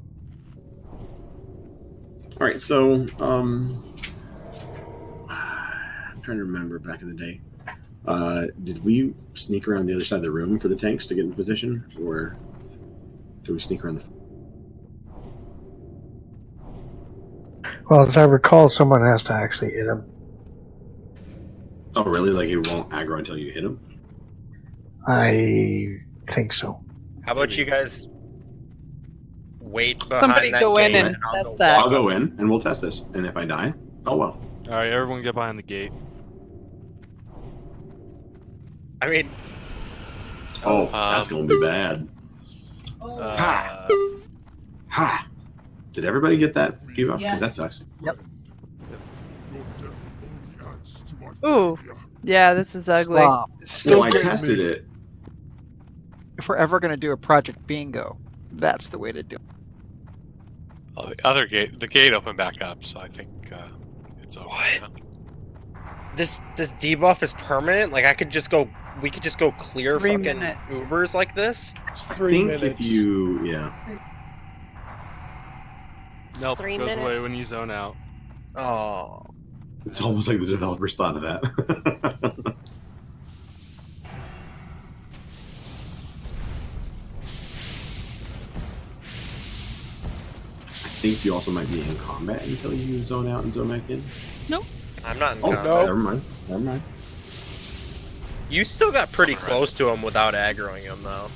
All right, so I'm trying to remember back in the day. Did we sneak around the other side of the room for the tanks to get in position, or do we sneak around the? Well, as I recall, someone has to actually hit him. Oh, really? Like he won't aggro until you hit him? I think so. How about you guys wait behind Somebody that go in gate and I'll test go that. I'll go in and we'll test this. And if I die, oh well. Alright, everyone get behind the gate. I mean, Oh, that's gonna be bad. Ha! Ha! Did everybody get that debuff? Because that sucks. Yep. Ooh. Yeah, this is ugly. Well, Well, I tested it. If we're ever going to do a Project Bingo, that's the way to do it. Oh, the gate opened back up, so I think it's over. Now. This debuff is permanent. Like we could just go clear 3 fucking minutes. Ubers like this. I think if you, Nope, 3 goes away minutes. when you zone out. Oh. it's almost like the developers thought of that. I think you also might be in combat until you zone out and zone back in. Nope. I'm not in Oh, combat. no. Never mind. Never mind. You still got pretty close to him without aggroing him, though.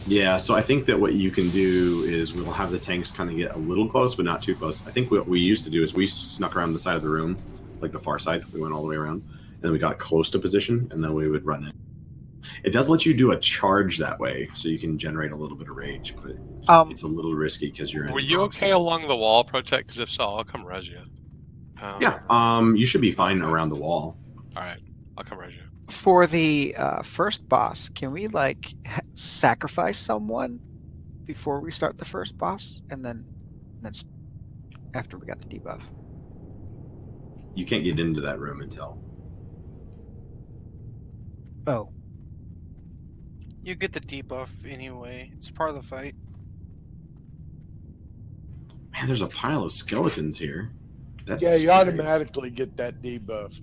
Yeah, so I think that what you can do is we'll have the tanks kind of get a little close, but not too close. I think what we used to do is we snuck around the side of the room, like the far side. We went all the way around, and then we got close to position, and then we would run in. It does let you do a charge that way, so you can generate a little bit of rage, but it's a little risky because you're in. Were you okay along the wall, Protect? Because if so, I'll come res you. Yeah, you should be fine around the wall. All right, I'll come res you. For the first boss, can we sacrifice someone before we start the first boss, and then after we got the debuff? You can't get into that room until. Oh. You get the debuff anyway. It's part of the fight. Man, there's a pile of skeletons here. That's Yeah, you scary. automatically get that debuff.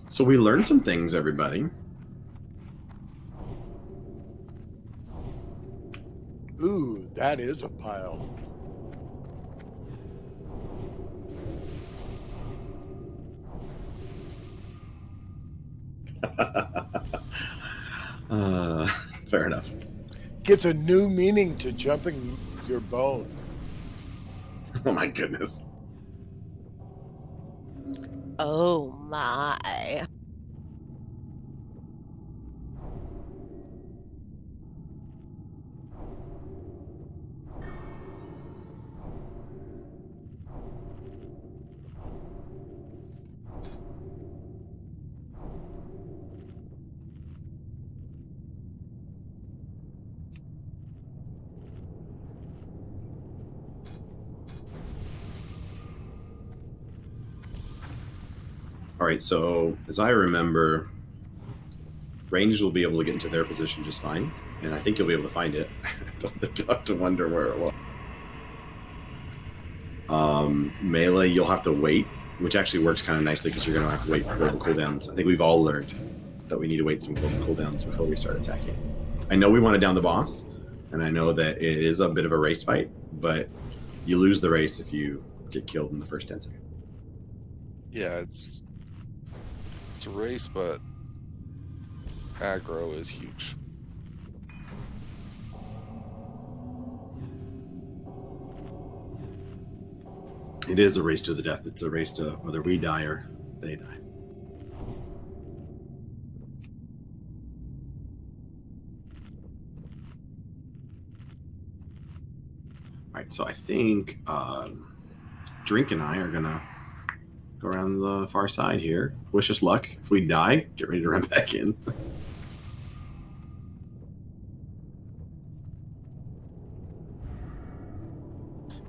So we learned some things, everybody. Ooh, that is a pile. Fair enough. Gets a new meaning to jumping your bone. Oh my goodness. Oh my. All right, so as I remember, ranged will be able to get into their position just fine, and I think you'll be able to find it. You'll have to wonder where it was. Melee, you'll have to wait, which actually works kind of nicely because you're going to have to wait global cooldowns. I think we've all learned that we need to wait some global cooldowns before we start attacking. I know we want to down the boss, and I know that it is a bit of a race fight, but you lose the race if you get killed in the first 10 seconds. Yeah, it's a race, but aggro is huge. It is a race to the death. It's a race to whether we die or they die. All right, so I think Drink and I are gonna go around the far side here. Wish us luck. If we die, get ready to run back in.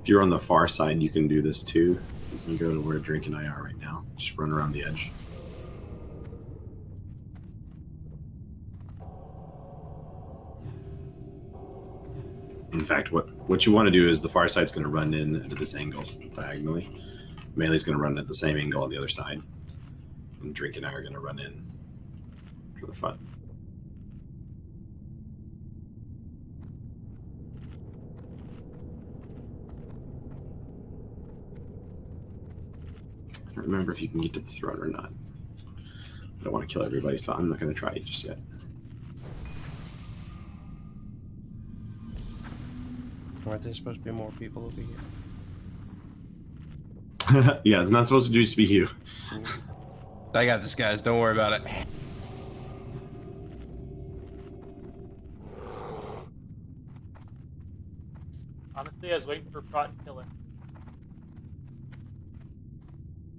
If you're on the far side, you can do this too. You can go to where Drink and I are right now. Just run around the edge. In fact, what you want to do is the far side's going to run in at this angle diagonally. Melee's going to run at the same angle on the other side. And Drink and I are going to run in for the front. I don't remember if you can get to the throne or not. I don't want to kill everybody, so I'm not going to try it just yet. Aren't there supposed to be more people over here? Yeah, it's not supposed to just be you. I got this, guys. Don't worry about it. Honestly, I was waiting for Prot to kill him.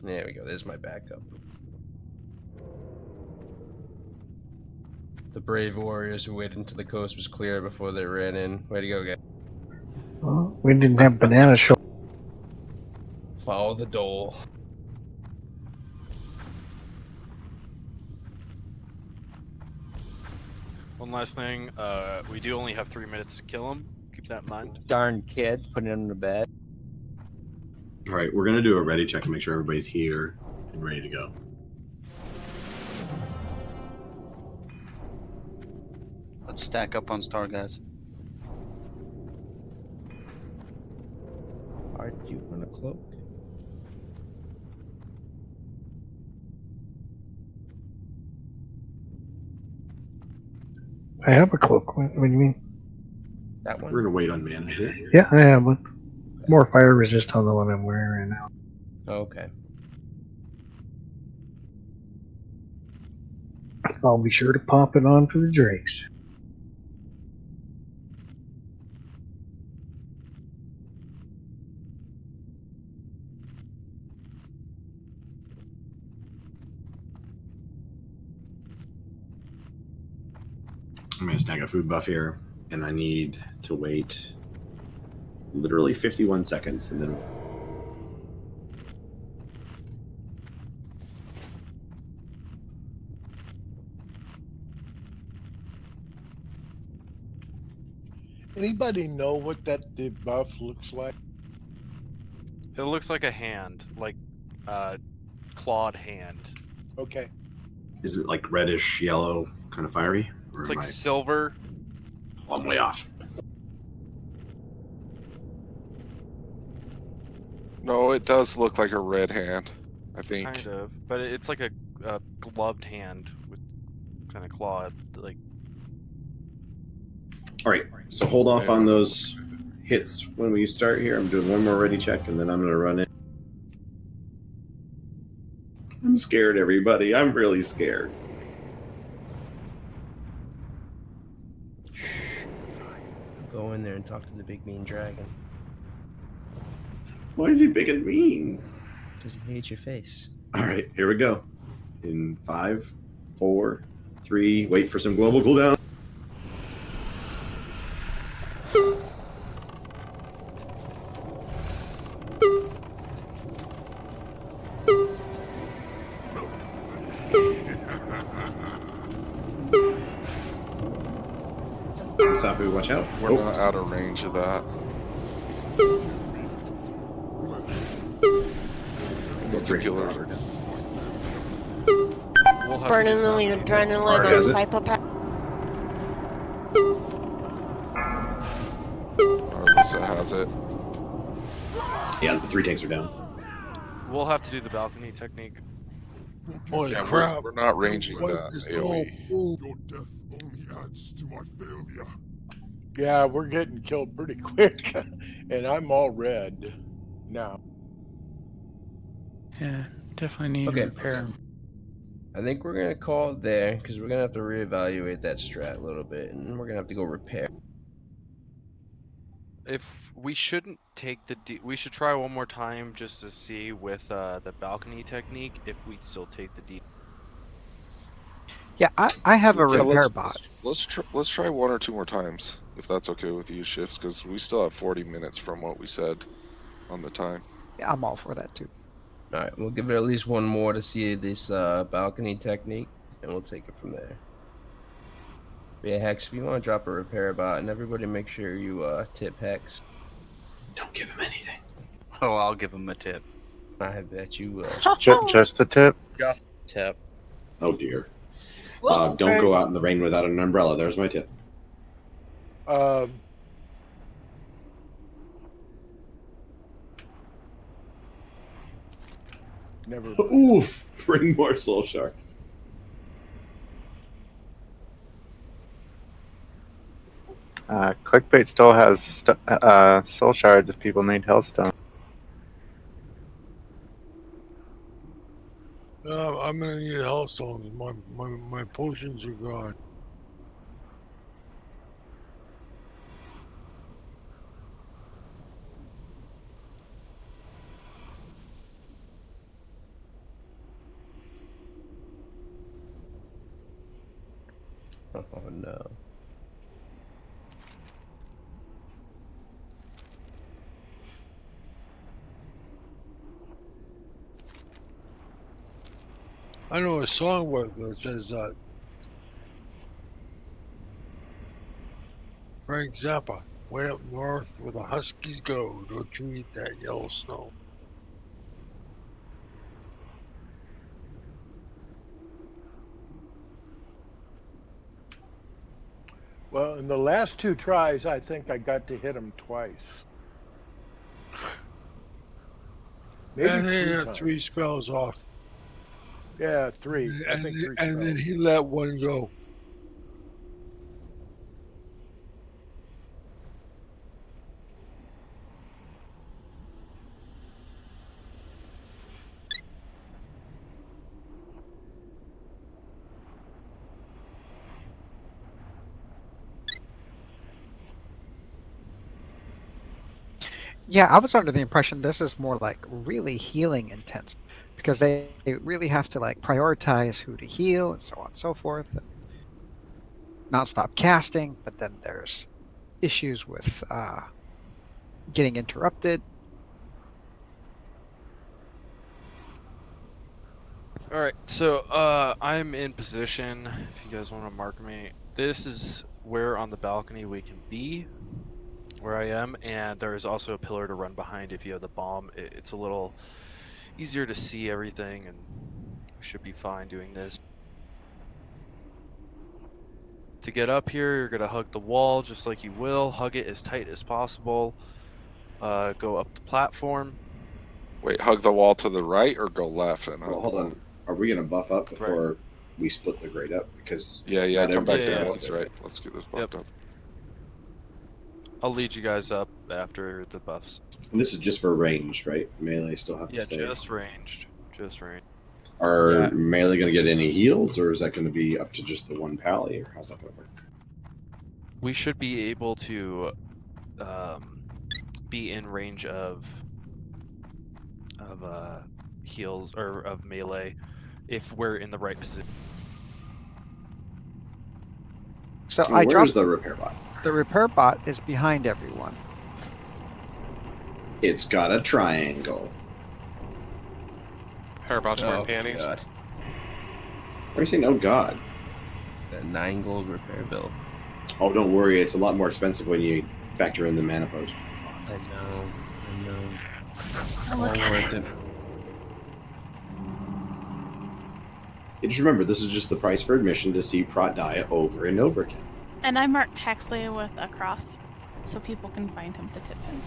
There we go. There's my backup. The brave warriors who waited until the coast was clear before they ran in. Way to go, guys. Well, we didn't have banana show. Follow the dole. One last thing, we do only have 3 minutes to kill him. Keep that in mind. Darn kids putting him to bed. All right, we're gonna do a ready check and make sure everybody's here and ready to go. Let's stack up on Star, guys. Are you on a cloak? I have a cloak. What do you mean? That one? We're gonna wait on mana here. Yeah, I have one. More fire resist on the one I'm wearing right now. Okay. I'll be sure to pop it on for the drakes. I'm gonna snag a food buff here, and I need to wait literally 51 seconds, and then Anybody know what that debuff looks like? It looks like a hand, like clawed hand. Okay. is it like reddish yellow, kind of fiery? Or It's am like I- silver. I'm way off. No, it does look like a red hand, I think. Kind of, but it's like a gloved hand with kind of clawed, like. All right, so hold off on those hits when we start here. I'm doing one more ready check, and then I'm gonna run in. I'm scared, everybody. I'm really scared. Go in there and talk to the big mean dragon. Why is he big and mean? Because he hates your face. All right, here we go. In 5, 4, 3. Wait for some global cooldown. Safu, watch out. We're not out of range of that. What's a killer? Burning the adrenaline on psychopath. Alyssa has it. Yeah, the 3 tanks are down. We'll have to do the balcony technique. Holy Yeah, crap. we're not ranging that AoE. Your death only adds to my failure. Yeah, we're getting killed pretty quick, and I'm all red now. Yeah, definitely need to repair him. I think we're gonna call it there because we're gonna have to reevaluate that strat a little bit, and we're gonna have to go repair. If we shouldn't take the we should try one more time just to see with the balcony technique if we'd still take the D. Yeah, I have a Yeah, repair bot. Let's try 1 or 2 more times if that's okay with you, Shifts, because we still have 40 minutes from what we said on the time. Yeah, I'm all for that too. All right, we'll give it at least one more to see this balcony technique, and we'll take it from there. But yeah, Hex, if you want to drop a repair bot, and everybody make sure you tip Hex. Don't give him anything. Oh, I'll give him a tip. I bet you. Just the tip. Just tip. Oh dear. Don't go out in the rain without an umbrella. There's my tip. Never. Oof! Bring more soul shards. Clickbait still has soul shards if people need hellstone. I'm gonna need health stones. My potions are gone. Oh no. I know a song that says that. Frank Zappa, way up north where the Huskies go, don't you eat that yellow snow. Well, in the last 2 tries, I think I got to hit him twice. Maybe And then 3 he had times. 3 spells off. Yeah, 3. I think 3 And then spells. he let one go. Yeah, I was under the impression this is more like really healing intense because they really have to like prioritize who to heal and so on and so forth. And not stop casting, but then there's issues with getting interrupted. All right, so I'm in position. If you guys want to mark me, this is where on the balcony we can be, where I am, and there is also a pillar to run behind if you have the bomb. It's a little easier to see everything, and we should be fine doing this. To get up here, you're gonna hug the wall just like you will. Hug it as tight as possible. Go up the platform. Wait, hug the wall to the right or go left and hug Well, hold the wall? on. Are we going to buff up That's before we split the grade up? Because Yeah, come back everybody's down. gonna That's do right. it. Let's get this buffed up. I'll lead you guys up after the buffs. And this is just for ranged, right? Melee still have to Yeah, stay. just ranged. Just ranged. Are melee going to get any heals, or is that going to be up to just the one pally, or how's that going to work? We should be able to be in range of heals or of melee if we're in the right position. So Oh, I where's dropped the repair bot? The repair bot is behind everyone. It's got a triangle. Whereabouts wearing panties? God. Are you saying, oh god? That 9 gold repair bill. Oh, don't worry. It's a lot more expensive when you factor in the mana post. I know. Oh, look All at worth it. it. You just remember, this is just the price for admission to see Prot die over and over again. And I marked Hexley with a cross so people can find him to tip him.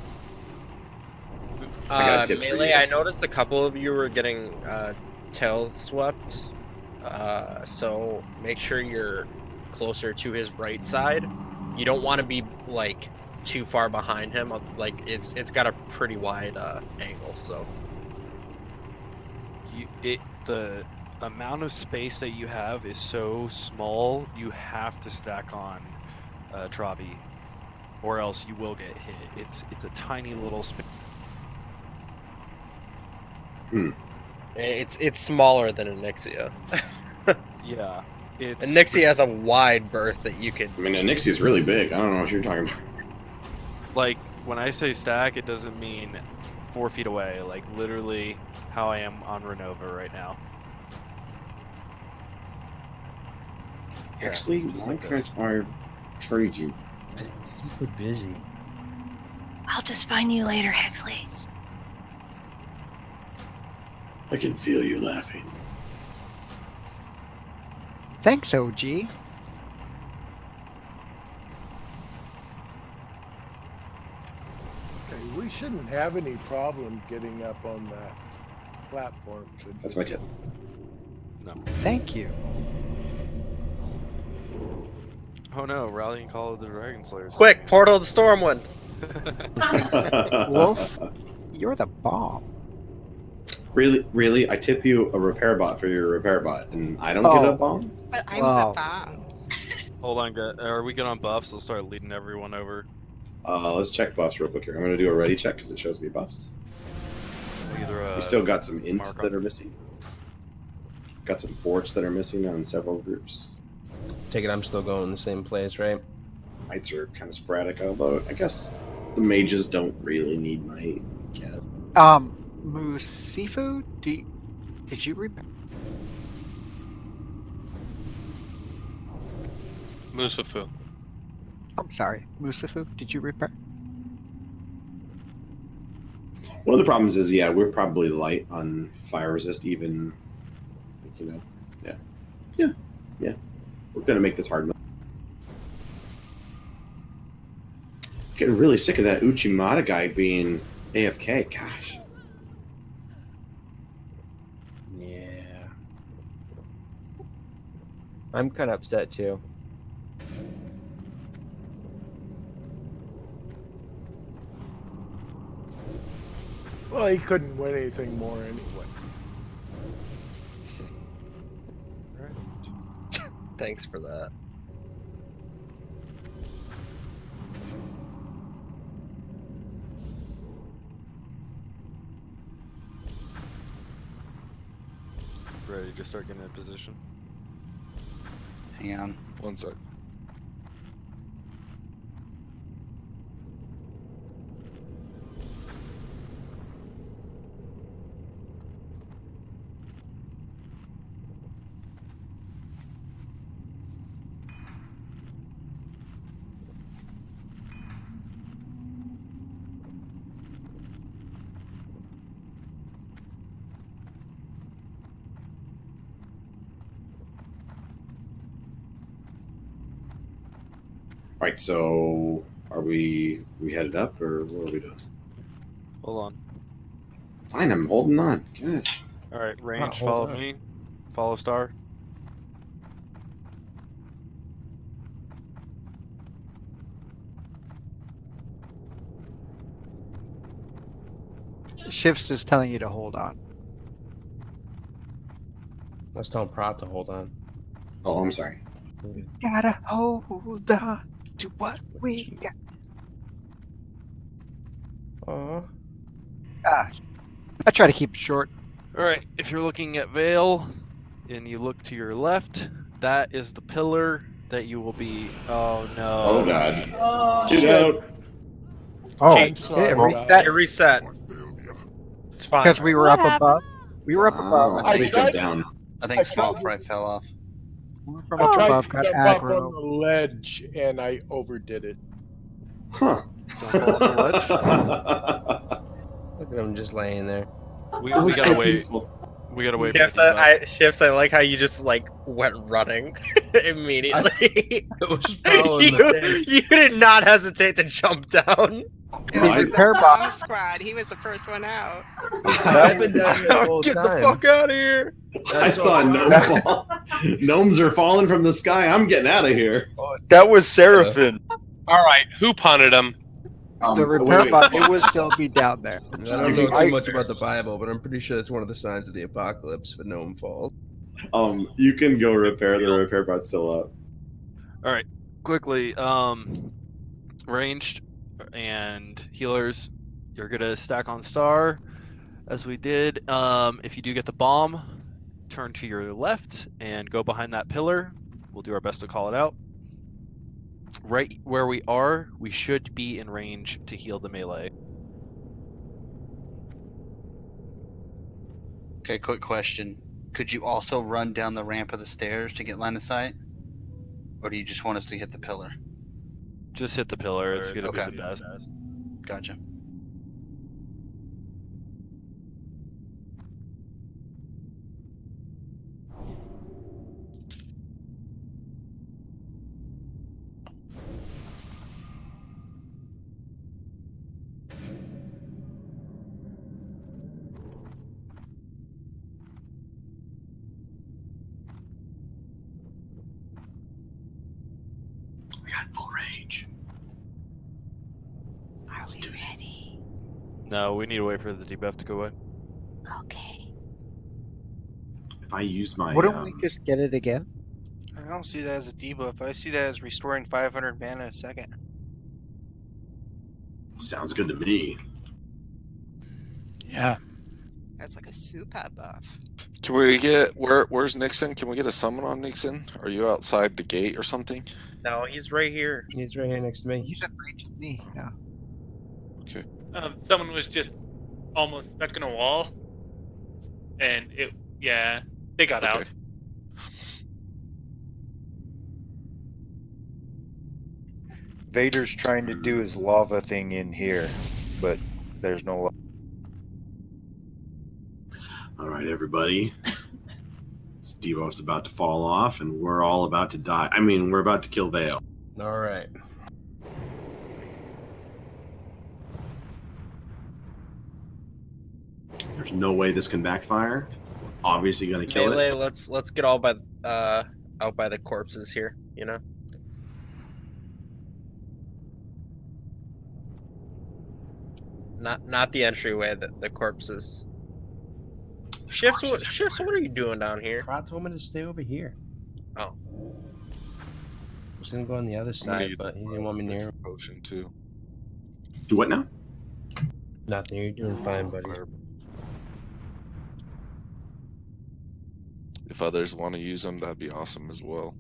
I got a tip for you Melee, I guys. noticed a couple of you were getting tail swept. So make sure you're closer to his right side. You don't want to be like too far behind him. Like it's got a pretty wide angle. So The amount of space that you have is so small. You have to stack on Travi, or else you will get hit. It's a tiny little space. it's smaller than Onyxia. Yeah, it's Onyxia has a wide berth that you can. I mean, Onyxia is really big. I don't know what you're talking about. like when I say stack, it doesn't mean 4 feet away. Like literally, how I am on Renova right now. Actually, just why like can't this. I trade you? Super busy. I'll just find you later, Hexley. I can feel you laughing. Thanks, OG. Okay, we shouldn't have any problem getting up on that platform, should we? That's my tip. No. Thank you. Oh no, rallying call of the Dragon Slayers. Quick, portal to Stormwind. Wolf, you're the bomb. Really? I tip you a repair bot for your repair bot, and I don't get a bomb? But I'm Wow. the bomb. Hold on, guys. Are we good on buffs? I'll start leading everyone over. Let's check buffs real quick here. I'm going to do a ready check because it shows me buffs. We still got some ints that are missing. Got some forts that are missing on several groups. Take it I'm still going in the same place, right? Mites are kind of sporadic, although I guess the mages don't really need might. Yeah. Musifu, did you repair? Musifu. I'm sorry, Musifu, did you repair? One of the problems is, yeah, we're probably light on fire resist, even, you know, yeah. We're gonna make this hard. Getting really sick of that Uchimata guy being AFK. Gosh. Yeah. I'm kind of upset too. Well, he couldn't win anything more anyway. Thanks for that. Ready to start getting in position. Hang on. One sec. All right, so are we headed up, or what are we doing? Hold on. Fine, I'm holding on. Gosh. All right, range. hold Follow on. me. Follow Star. Shifts is telling you to hold on. Let's tell Prop to hold on. Oh, I'm sorry. Gotta hold on to what we got. I try to keep it short. All right, if you're looking at Vale and you look to your left, that is the pillar that you will be. Oh no. Oh God. Oh, Get out. Oh, I'm sorry about that- It reset. It's fine. Because we were What up above. We were up Wow. above. So we tried- jumped down. I think I small tried- fry fell off. We from I up tried above to got jump up on aggro. the ledge and I overdid it. Huh. Don't fall off the ledge. Look at him just laying there. We That was gotta so wait. peaceful. We gotta wait Shifts, for the debuff. Shifts, I like how you just like went running immediately. It was following the you did not hesitate to jump down. It No, was I- the bomb squad. He was the first one out. I've been down here the whole Get time. the fuck out of here! I saw a gnome fall. Gnomes are falling from the sky. I'm getting out of here. That was Seraphim. All right, who punted him? The repair bot will still be down there. I don't know too much about the Bible, but I'm pretty sure that's one of the signs of the apocalypse if a gnome falls. You can go repair. The repair bot's still up. All right, quickly. Ranged and healers, you're gonna stack on Star, as we did. If you do get the bomb, turn to your left and go behind that pillar. We'll do our best to call it out. Right where we are, we should be in range to heal the melee. Okay, quick question. Could you also run down the ramp of the stairs to get line of sight? Or do you just want us to hit the pillar? Just hit the pillar. It's gonna Okay. be the best. Gotcha. We got full range. Are we ready? No, we need to wait for the debuff to go away. Okay. If I use my Wouldn't we just get it again? I don't see that as a debuff. I see that as restoring 500 mana a second. sounds good to me. Yeah. That's like a super buff. Can we get where's Nixon? Can we get a summon on Nixon? Are you outside the gate or something? No, he's right here. He's right here next to me. He's in range of me. Yeah. Okay. Someone was just almost stuck in a wall, and they got out. Vader's trying to do his lava thing in here, but there's no lava. All right, everybody. Devo's about to fall off, and we're all about to die. I mean, we're about to kill Vale. All right. There's no way this can backfire. Obviously, going to kill Melee, it. let's get all by out by the corpses here. You know. Not the entryway. The corpses. Shifts, what are you doing down here? Prod told me to stay over here. Oh. I was gonna go on the other side, but he didn't want me near him. Potion too. Do what now? Nothing. You're doing fine, buddy. If others want to use them, that'd be awesome as well.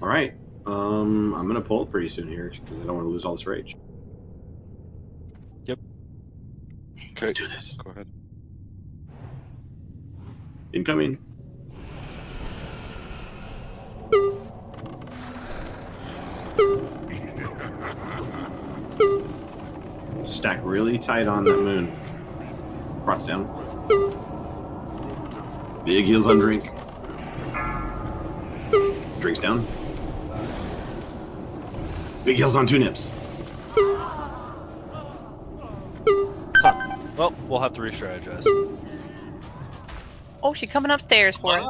All right. I'm going to pull it pretty soon here because I don't want to lose all this rage. Yep. Okay. Let's do this. Go ahead. Incoming. Stack really tight on that moon. Prots down. Big heals on drink. Drinks down. Big heals on 2 nips. Huh. Well, we'll have to re-strategize. Oh, she's coming upstairs for it.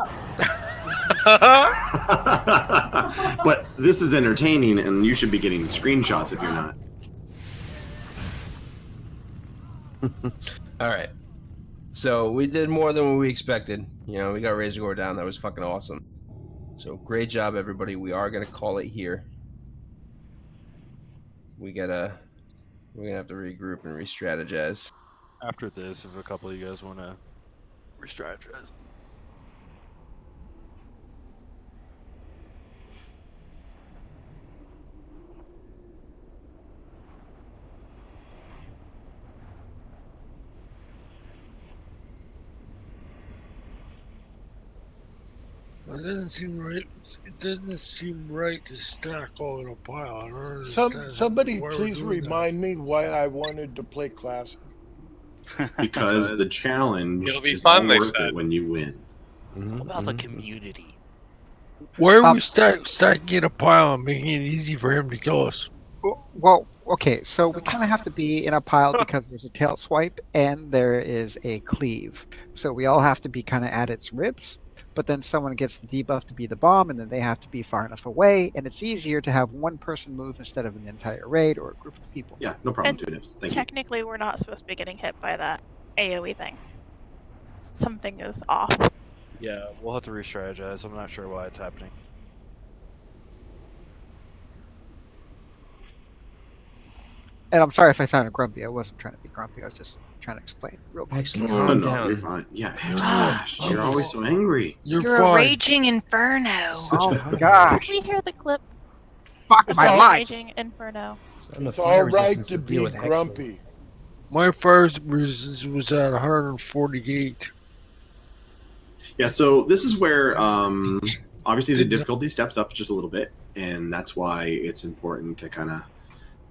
But this is entertaining, and you should be getting screenshots if you're not. All right. So we did more than what we expected. You know, we got Razor Gore down. That was fucking awesome. So great job, everybody. We are gonna call it here. We're gonna have to regroup and re-strategize. After this, if a couple of you guys want to re-strategize. It doesn't seem right. It doesn't seem right to stack all in a pile. I don't understand. Somebody why we're please doing that. remind me why I wanted to play Classic. Because the challenge It'll be is fun, all they worth said. it when you win. What about the community? Why are we stacking in a pile and making it easy for him to kill us? Well, okay, so we kind of have to be in a pile because there's a tail swipe and there is a cleave. So we all have to be kind of at its ribs, but then someone gets the debuff to be the bomb, and then they have to be far enough away, and it's easier to have one person move instead of an entire raid or a group of people. Yeah, no problem, And 2 nips. Thank you. technically, we're not supposed to be getting hit by that AoE thing. Something is off. Yeah, we'll have to re-strategize. I'm not sure why it's happening. And I'm sorry if I sounded grumpy. I wasn't trying to be grumpy. I was just trying to explain real quick. Excellent. No, Calm no, down. you're fine. Yeah, Ah. you're always so angry. You're a raging inferno. Oh my gosh. We hear the clip. Fuck my Of life. Raging Inferno. It's all right to be grumpy. My fire resistance was at 148. Yeah, so this is where obviously the difficulty steps up just a little bit, and that's why it's important to kind of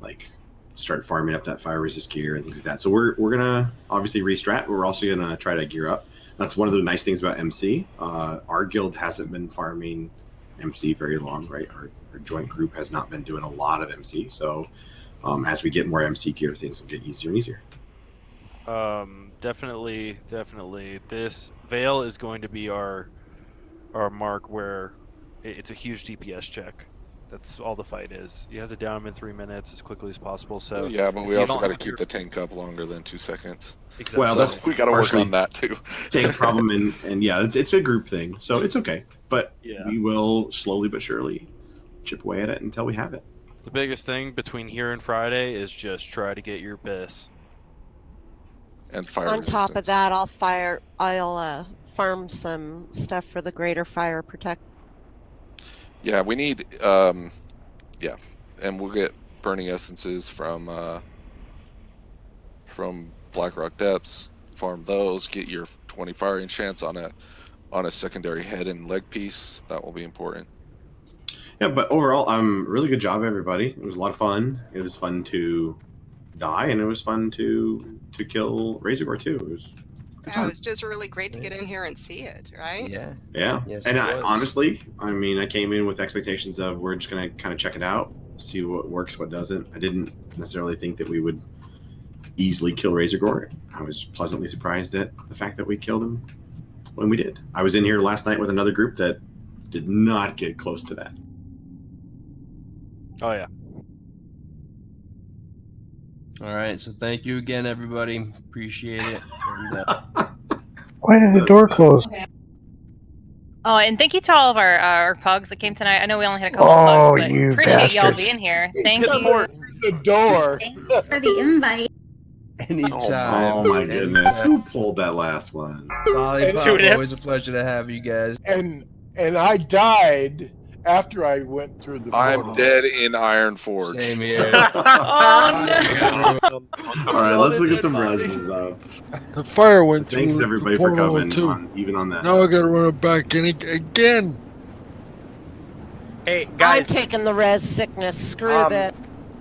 like start farming up that fire resist gear and things like that. So we're gonna obviously restrat. We're also gonna try to gear up. That's one of the nice things about MC. Our guild hasn't been farming MC very long, right? Our joint group has not been doing a lot of MC. So as we get more MC gear, things will get easier and easier. Definitely. This Veil is going to be our mark where it's a huge DPS check. That's all the fight is. You have to down them in 3 minutes as quickly as possible. So yeah, but if we you also don't got to have keep your- the tank up longer than 2 seconds. Exactly. Well, So that's we got to work partially on that too. tank problem, and yeah, it's a group thing, so it's okay. But Yeah. we will slowly but surely chip away at it until we have it. The biggest thing between here and Friday is just try to get your BIS. And fire On resistance. top of that, I'll farm some stuff for the greater fire protect. Yeah, we need and we'll get burning essences from Blackrock Depths. Farm those. Get your 20 firing chance on a secondary head and leg piece. That will be important. Yeah, but overall, really good job, everybody. It was a lot of fun. It was fun to die, and it was fun to kill Razorgore too. It was good Yeah, time. it was just really great to get in here and see it, right? Yeah. Yeah, Yes, and it I, was. honestly, I mean, I came in with expectations of we're just gonna kind of check it out, see what works, what doesn't. I didn't necessarily think that we would easily kill Razorgore. I was pleasantly surprised at the fact that we killed him when we did. I was in here last night with another group that did not get close to that. Oh yeah. All right, so thank you again, everybody. Appreciate it. And, Why did the door close? Oh, and thank you to all of our pugs that came tonight. I know we only had a couple Oh, of pugs, but you appreciate y'all bastards. being here. Thank Come you. on, the door. Thanks for the invite. anytime. Oh my goodness, who pulled that last one? Lollipop, always a pleasure to have you guys. And I died after I went through the I'm portal. dead in Iron Forge. Same here. Oh no! All right, let's look at some reses though. The fire went through. Thanks the everybody for portal coming, too. even on that. Now I gotta run it back in again. Hey I'm guys, taking the res sickness. Screw that.